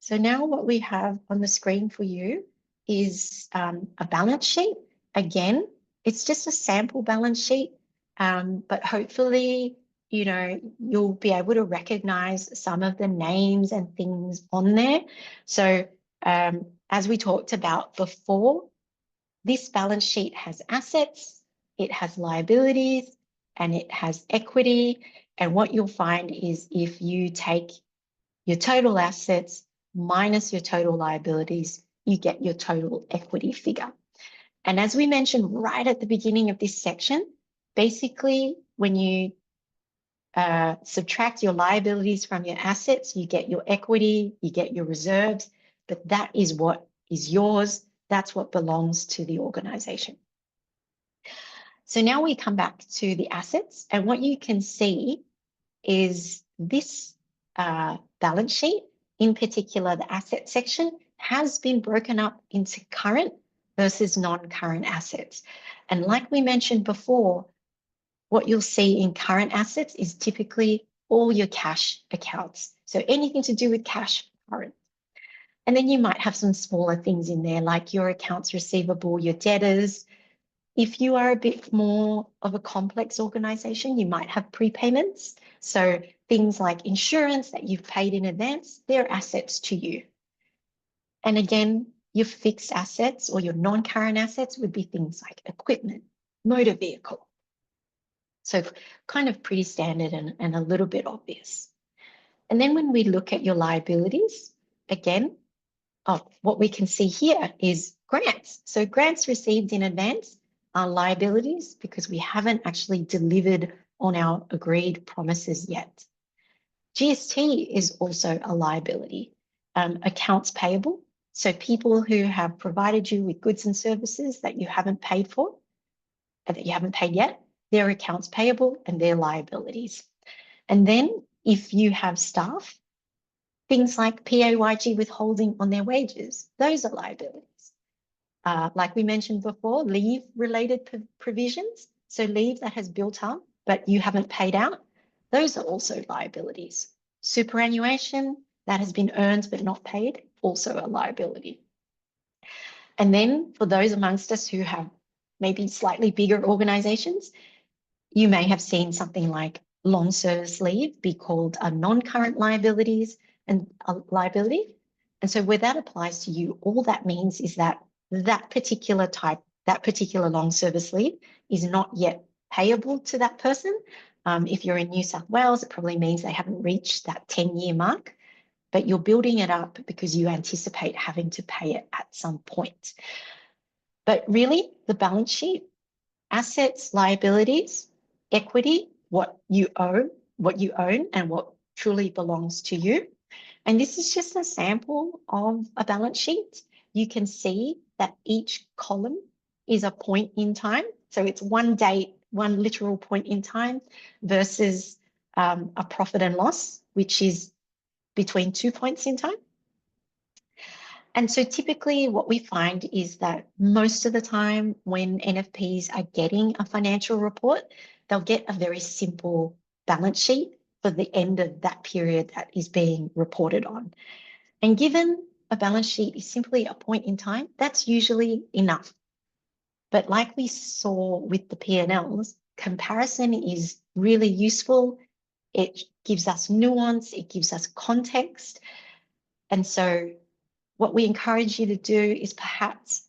So now what we have on the screen for you is a balance sheet. Again, it's just a sample balance sheet, but hopefully, you know, you'll be able to recognize some of the names and things on there. So as we talked about before, this balance sheet has assets, it has liabilities, and it has equity. And what you'll find is if you take your total assets minus your total liabilities, you get your total equity figure. And as we mentioned right at the beginning of this section, basically when you subtract your liabilities from your assets, you get your equity, you get your reserves, but that is what is yours. That's what belongs to the organization. So now we come back to the assets, and what you can see is this balance sheet, in particular the asset section, has been broken up into current versus non-current assets. And like we mentioned before, what you'll see in current assets is typically all your cash accounts. So anything to do with cash, current. And then you might have some smaller things in there, like your accounts receivable, your debtors. If you are a bit more of a complex organization, you might have prepayments. So things like insurance that you've paid in advance, they're assets to you. And again, your fixed assets or your non-current assets would be things like equipment, motor vehicle. So kind of pretty standard and a little bit obvious. And then when we look at your liabilities, again, what we can see here is grants. So grants received in advance are liabilities because we haven't actually delivered on our agreed promises yet. GST is also a liability. Accounts payable, so people who have provided you with goods and services that you haven't paid for, that you haven't paid yet, they're accounts payable and they're liabilities. And then if you have staff, things like PAYG withholding on their wages, those are liabilities. Like we mentioned before, leave-related provisions, so leave that has built up but you haven't paid out, those are also liabilities. Superannuation that has been earned but not paid, also a liability. And then for those amongst us who have maybe slightly bigger organizations, You may have seen something like long service leave be called a non-current liabilities and a liability. And so where that applies to you, all that means is that that particular long service leave is not yet payable to that person. If you're in New South Wales, it probably means they haven't reached that 10-year mark, but you're building it up because you anticipate having to pay it at some point. But really, the balance sheet, assets, liabilities, equity, what you own and what truly belongs to you. And this is just a sample of a balance sheet. You can see that each column is a point in time. So it's one date, one literal point in time versus a profit and loss, which is between 2 points in time. And so typically what we find is that most of the time when NFPs are getting a financial report, they'll get a very simple balance sheet for the end of that period that is being reported on. And given a balance sheet is simply a point in time, that's usually enough. But like we saw with the P&Ls, comparison is really useful. It gives us nuance, it gives us context. And so what we encourage you to do is perhaps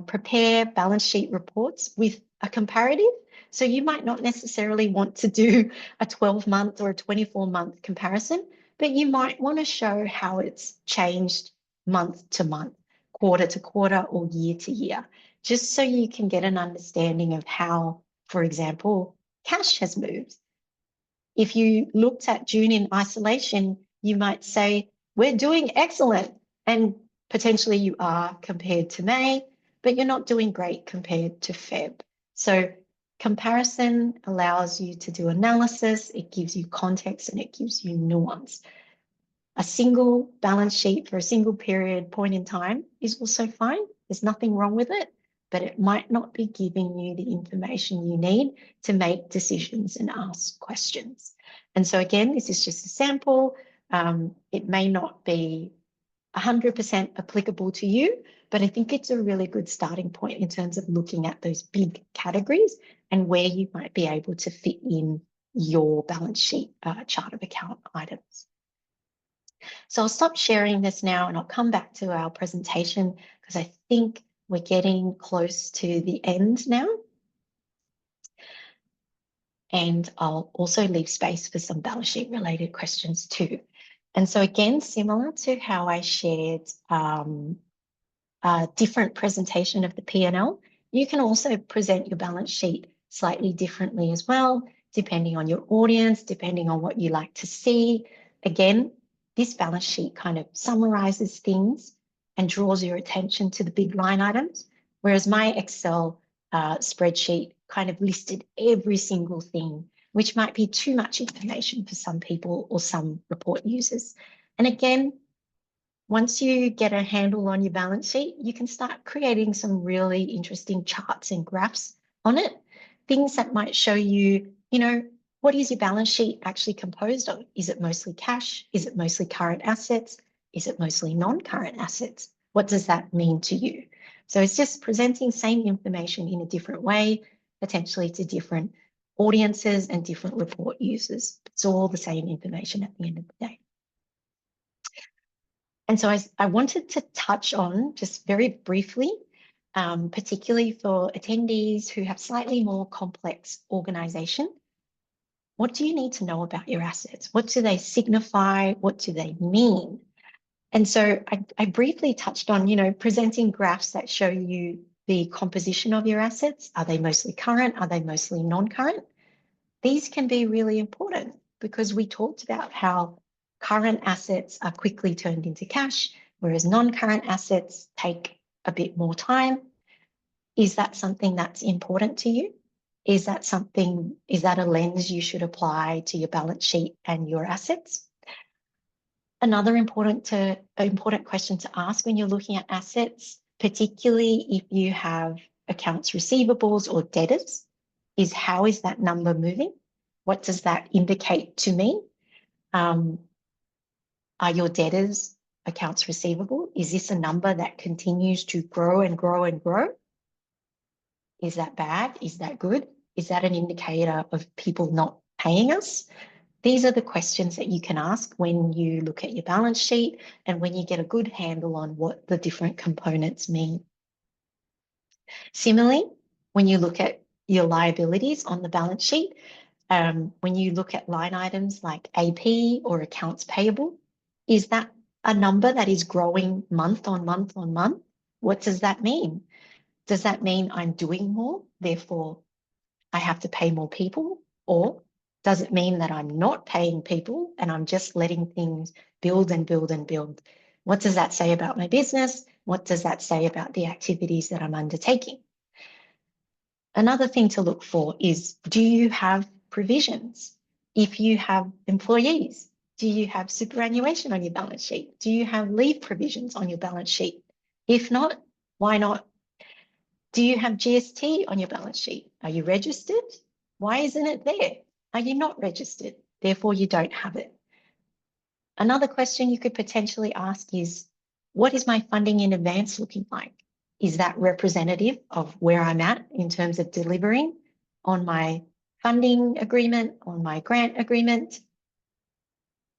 prepare balance sheet reports with a comparative. So you might not necessarily want to do a 12-month or a 24-month comparison, but you might want to show how it's changed month to month, quarter to quarter, or year to year, just so you can get an understanding of how, for example, cash has moved. If you looked at June in isolation, you might say, we're doing excellent. And potentially you are compared to May, but you're not doing great compared to Feb. So comparison allows you to do analysis, it gives you context, and it gives you nuance. A single balance sheet for a single period point in time is also fine. There's nothing wrong with it, but it might not be giving you the information you need to make decisions and ask questions. And so again, this is just a sample. It may not be 100% applicable to you, but I think it's a really good starting point in terms of looking at those big categories and where you might be able to fit in your balance sheet chart of account items. So I'll stop sharing this now and I'll come back to our presentation because I think we're getting close to the end now. And I'll also leave space for some balance sheet related questions too. And so again, similar to how I shared a different presentation of the P&L, you can also present your balance sheet slightly differently as well, depending on your audience, depending on what you like to see. Again, this balance sheet kind of summarizes things and draws your attention to the big line items, whereas my Excel spreadsheet kind of listed every single thing, which might be too much information for some people or some report users. And again, once you get a handle on your balance sheet, you can start creating some really interesting charts and graphs on it. Things that might show you, what is your balance sheet actually composed of? Is it mostly cash? Is it mostly current assets? Is it mostly non-current assets? What does that mean to you? So it's just presenting same information in a different way, potentially to different audiences and different report users. It's all the same information at the end of the day. And so I wanted to touch on, just very briefly, particularly for attendees who have slightly more complex organisation, what do you need to know about your assets? What do they signify? What do they mean? And so I briefly touched on, presenting graphs that show you the composition of your assets. Are they mostly current? Are they mostly non-current? These can be really important because we talked about how current assets are quickly turned into cash, whereas non-current assets take a bit more time. Is that something that's important to you? Is that a lens you should apply to your balance sheet and your assets? Another important question to ask when you're looking at assets, particularly if you have accounts receivables or debtors, is how is that number moving? What does that indicate to me? Are your debtors accounts receivable? Is this a number that continues to grow and grow and grow? Is that bad? Is that good? Is that an indicator of people not paying us? These are the questions that you can ask when you look at your balance sheet and when you get a good handle on what the different components mean. Similarly, when you look at your liabilities on the balance sheet, when you look at line items like AP or accounts payable, is that a number that is growing month on month on month? What does that mean? Does that mean I'm doing more, therefore I have to pay more people? Or does it mean that I'm not paying people and I'm just letting things build and build and build? What does that say about my business? What does that say about the activities that I'm undertaking? Another thing to look for is, do you have provisions? If you have employees, do you have superannuation on your balance sheet? Do you have leave provisions on your balance sheet? If not, why not? Do you have GST on your balance sheet? Are you registered? Why isn't it there? Are you not registered? Therefore, you don't have it. Another question you could potentially ask is, what is my funding in advance looking like? Is that representative of where I'm at in terms of delivering on my funding agreement, on my grant agreement?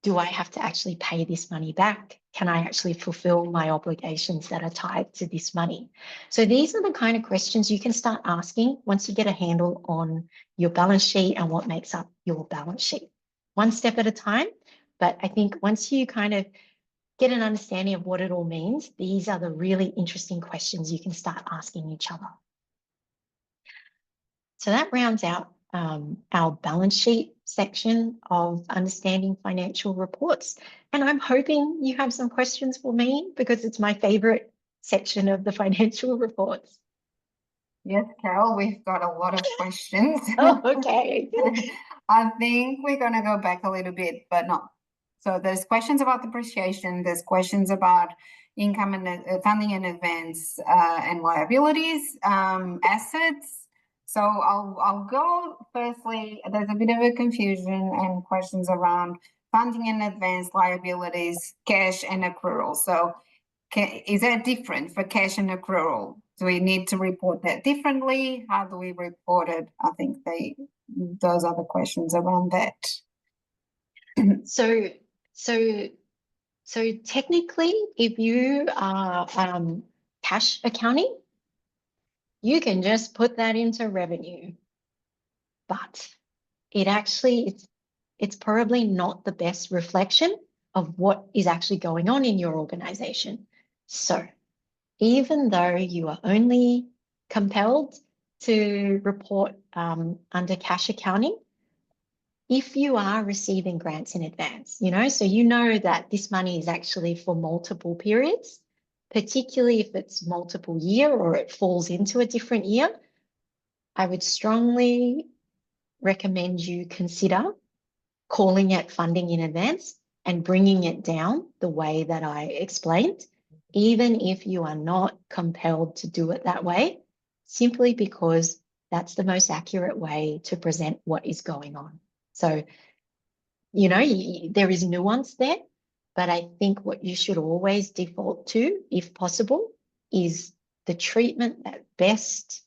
Do I have to actually pay this money back? Can I actually fulfill my obligations that are tied to this money? So these are the kind of questions you can start asking once you get a handle on your balance sheet and what makes up your balance sheet. One step at a time, but I think once you kind of get an understanding of what it all means, these are the really interesting questions you can start asking each other. So that rounds out our balance sheet section of understanding financial reports. And I'm hoping you have some questions for me because it's my favorite section of the financial reports. Yes, Carol, we've got a lot of questions. Oh, okay. I think we're going to go back a little bit, but not. So there's questions about depreciation, there's questions about income and funding in advance and liabilities, assets. So I'll go firstly, there's a bit of a confusion and questions around funding in advance, liabilities, cash and accrual. So is that different for cash and accrual? Do we need to report that differently? How do we report it? I think those are the questions around that. So technically, if you are cash accounting, you can just put that into revenue, but it's probably not the best reflection of what is actually going on in your organization. So even though you are only compelled to report under cash accounting, if you are receiving grants in advance, so you know that this money is actually for multiple periods, particularly if it's multiple year or it falls into a different year, I would strongly recommend you consider calling it funding in advance and bringing it down the way that I explained, even if you are not compelled to do it that way, simply because that's the most accurate way to present what is going on. So, there is nuance there, but I think what you should always default to, if possible, is the treatment that best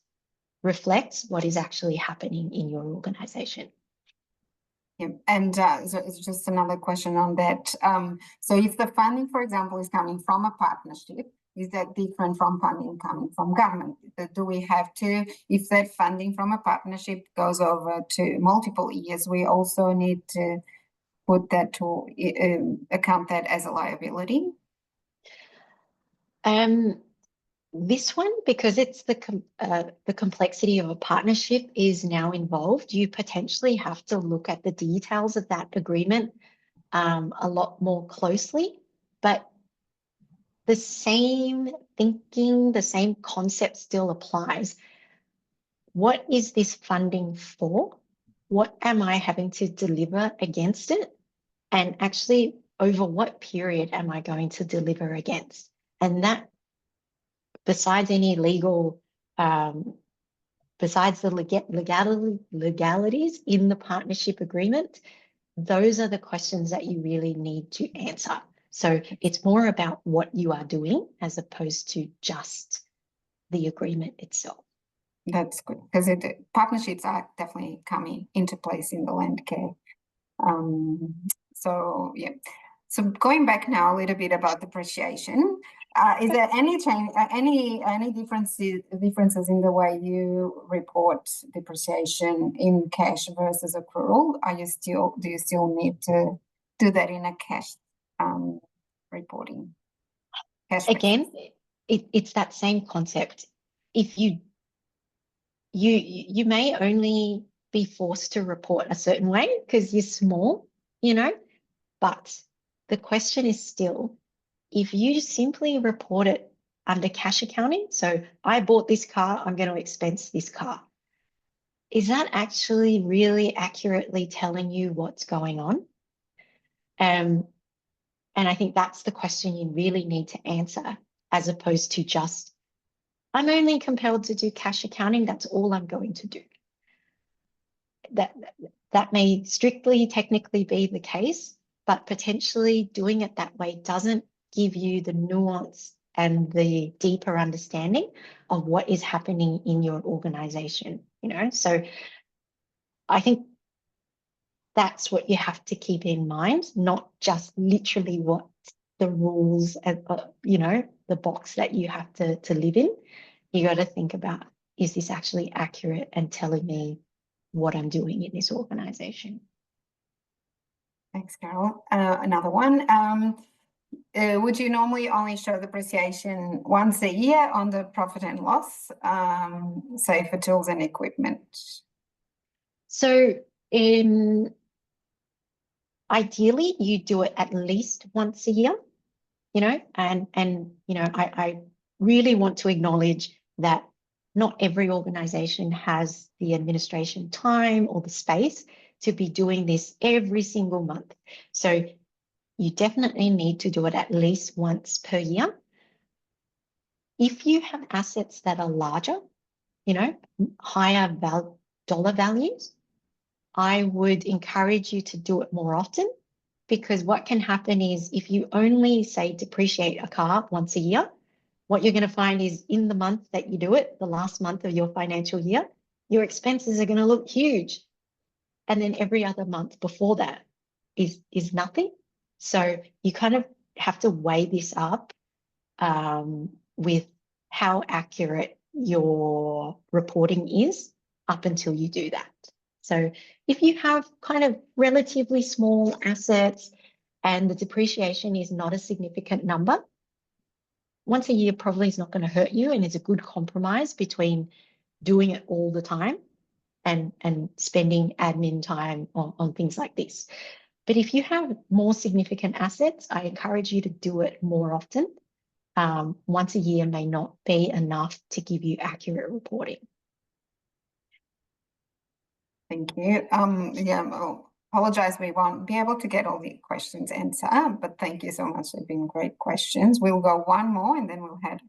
reflects what is actually happening in your organization. Yeah, and so it's just another question on that. So if the funding, for example, is coming from a partnership, is that different from funding coming from government? Do we have to, if that funding from a partnership goes over to multiple years, we also need to put that to account that as a liability? This one, because it's the complexity of a partnership is now involved, you potentially have to look at the details of that agreement a lot more closely, but the same thinking, the same concept still applies. What is this funding for? What am I having to deliver against it? And actually, over what period am I going to deliver against? And that, besides any legal, besides the legalities in the partnership agreement, those are the questions that you really need to answer. So it's more about what you are doing as opposed to just the agreement itself. That's good, because partnerships are definitely coming into place in the Landcare. So yeah. So going back now a little bit about depreciation, is there any change, any differences in the way you report depreciation in cash versus accrual? Do you still need to do that in a cash reporting? Cash Again, it's that same concept. If you may only be forced to report a certain way because you're small, you know, but the question is still, if you simply report it under cash accounting, so I bought this car, I'm going to expense this car, is that actually really accurately telling you what's going on? And I think that's the question you really need to answer, as opposed to just, I'm only compelled to do cash accounting, that's all I'm going to do. That may strictly technically be the case, but potentially doing it that way doesn't give you the nuance and the deeper understanding of what is happening in your organization, you know? So I think that's what you have to keep in mind, not just literally what the rules and, you know, the box that you have to live in. You got to think about, is this actually accurate and telling me what I'm doing in this organization? Thanks, Carol. Another one. Would you normally only show depreciation once a year on the profit and loss, say for tools and equipment? So ideally, you do it at least once a year, you know, and you know, I really want to acknowledge that not every organization has the administration time or the space to be doing this every single month. So you definitely need to do it at least once per year. If you have assets that are larger, you know, higher dollar values, I would encourage you to do it more often, because what can happen is if you only say depreciate a car once a year, what you're going to find is in the month that you do it, the last month of your financial year, your expenses are going to look huge. And then every other month before that is nothing. So you kind of have to weigh this up with how accurate your reporting is up until you do that. So if you have kind of relatively small assets and the depreciation is not a significant number, once a year probably is not going to hurt you, and it's a good compromise between doing it all the time and spending admin time on things like this. But if you have more significant assets, I encourage you to do it more often. Once a year may not be enough to give you accurate reporting. Thank you. Yeah, I'll apologize, we won't be able to get all the questions answered, but thank you so much. They've been great questions. We'll go one more and then we'll head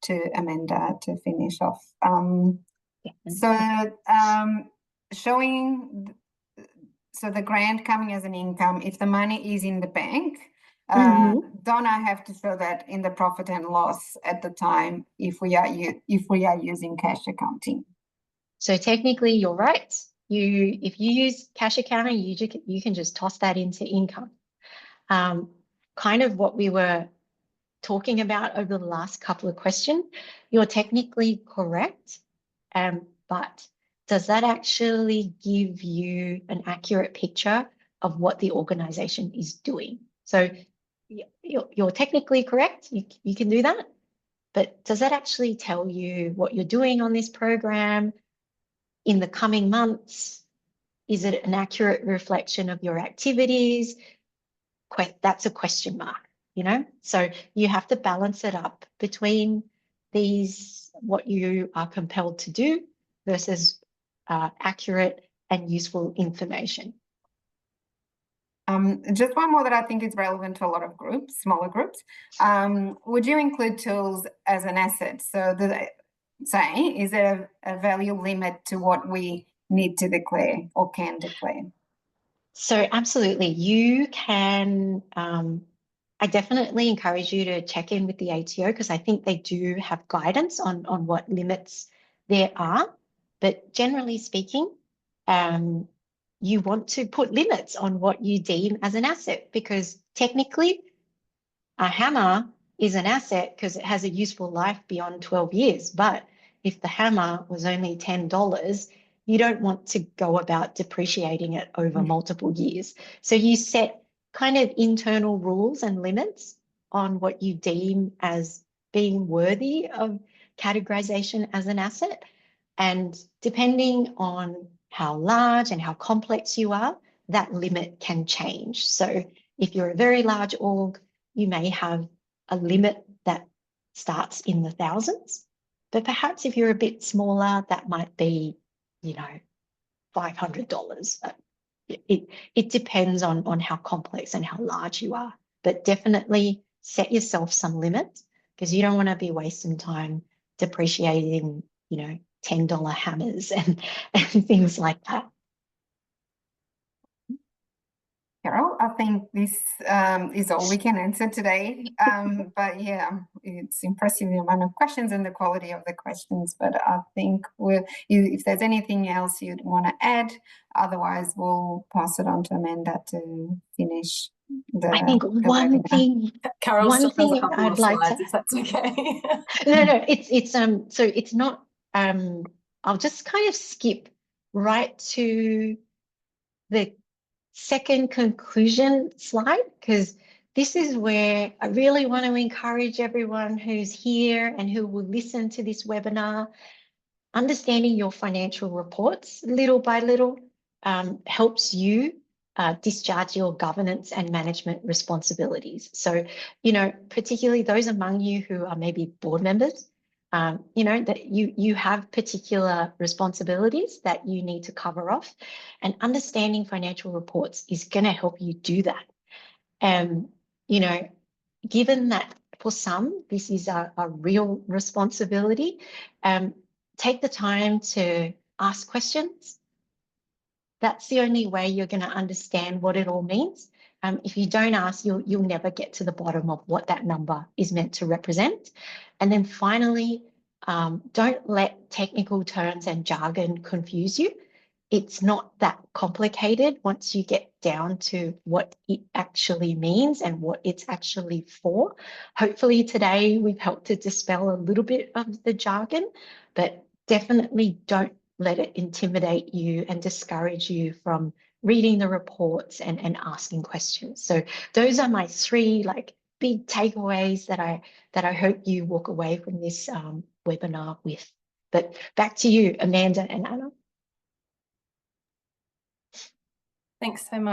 to Amanda to finish off. Showing the grant coming as an income, if the money is in the bank, don't I have to show that in the profit and loss at the time if we are using cash accounting? So technically, you're right. If you use cash accounting, you can just toss that into income. Kind of what we were talking about over the last couple of questions, you're technically correct, but does that actually give you an accurate picture of what the organization is doing? So you're technically correct, you can do that, but does that actually tell you what you're doing on this program in the coming months? Is it an accurate reflection of your activities? That's a question mark, you know? So you have to balance it up between what you are compelled to do versus accurate and useful information. Just one more that I think is relevant to a lot of groups, smaller groups. Would you include tools as an asset? So is there a value limit to what we need to declare or can declare? So absolutely, you can. I definitely encourage you to check in with the ATO, because I think they do have guidance on what limits there are. But generally speaking, you want to put limits on what you deem as an asset, because technically a hammer is an asset because it has a useful life beyond 12 years. But if the hammer was only $10, you don't want to go about depreciating it over multiple years. So you set kind of internal rules and limits on what you deem as being worthy of categorization as an asset. And depending on how large and how complex you are, that limit can change. So if you're a very large org, you may have a limit that starts in the thousands. But perhaps if you're a bit smaller, that might be, you know, $500. It depends on how complex and how large you are. But definitely set yourself some limits, because you don't want to be wasting time depreciating, you know, $10 hammers and things like that. Carol, I think this is all we can answer today. But yeah, it's impressive the amount of questions and the quality of the questions. But I think if there's anything else you'd want to add, otherwise we'll pass it on to Amanda to finish. I think one thing, Carol still has a couple I'd of like slides, to, if that's okay. no, it's so it's not, I'll just kind of skip right to the second conclusion slide, because this is where I really want to encourage everyone who's here and who will listen to this webinar. Understanding your financial reports little by little helps you discharge your governance and management responsibilities. So, you know, particularly those among you who are maybe board members, you know, that you have particular responsibilities that you need to cover off, and understanding financial reports is going to help you do that. You know, given that for some, this is a real responsibility, take the time to ask questions. That's the only way you're going to understand what it all means. If you don't ask, you'll never get to the bottom of what that number is meant to represent. And then finally, don't let technical terms and jargon confuse you. It's not that complicated once you get down to what it actually means and what it's actually for. Hopefully today we've helped to dispel a little bit of the jargon, but definitely don't let it intimidate you and discourage you from reading the reports and asking questions. So those are my three big takeaways that I hope you walk away from this webinar with. But back to you, Amanda and Anna. Thanks so much.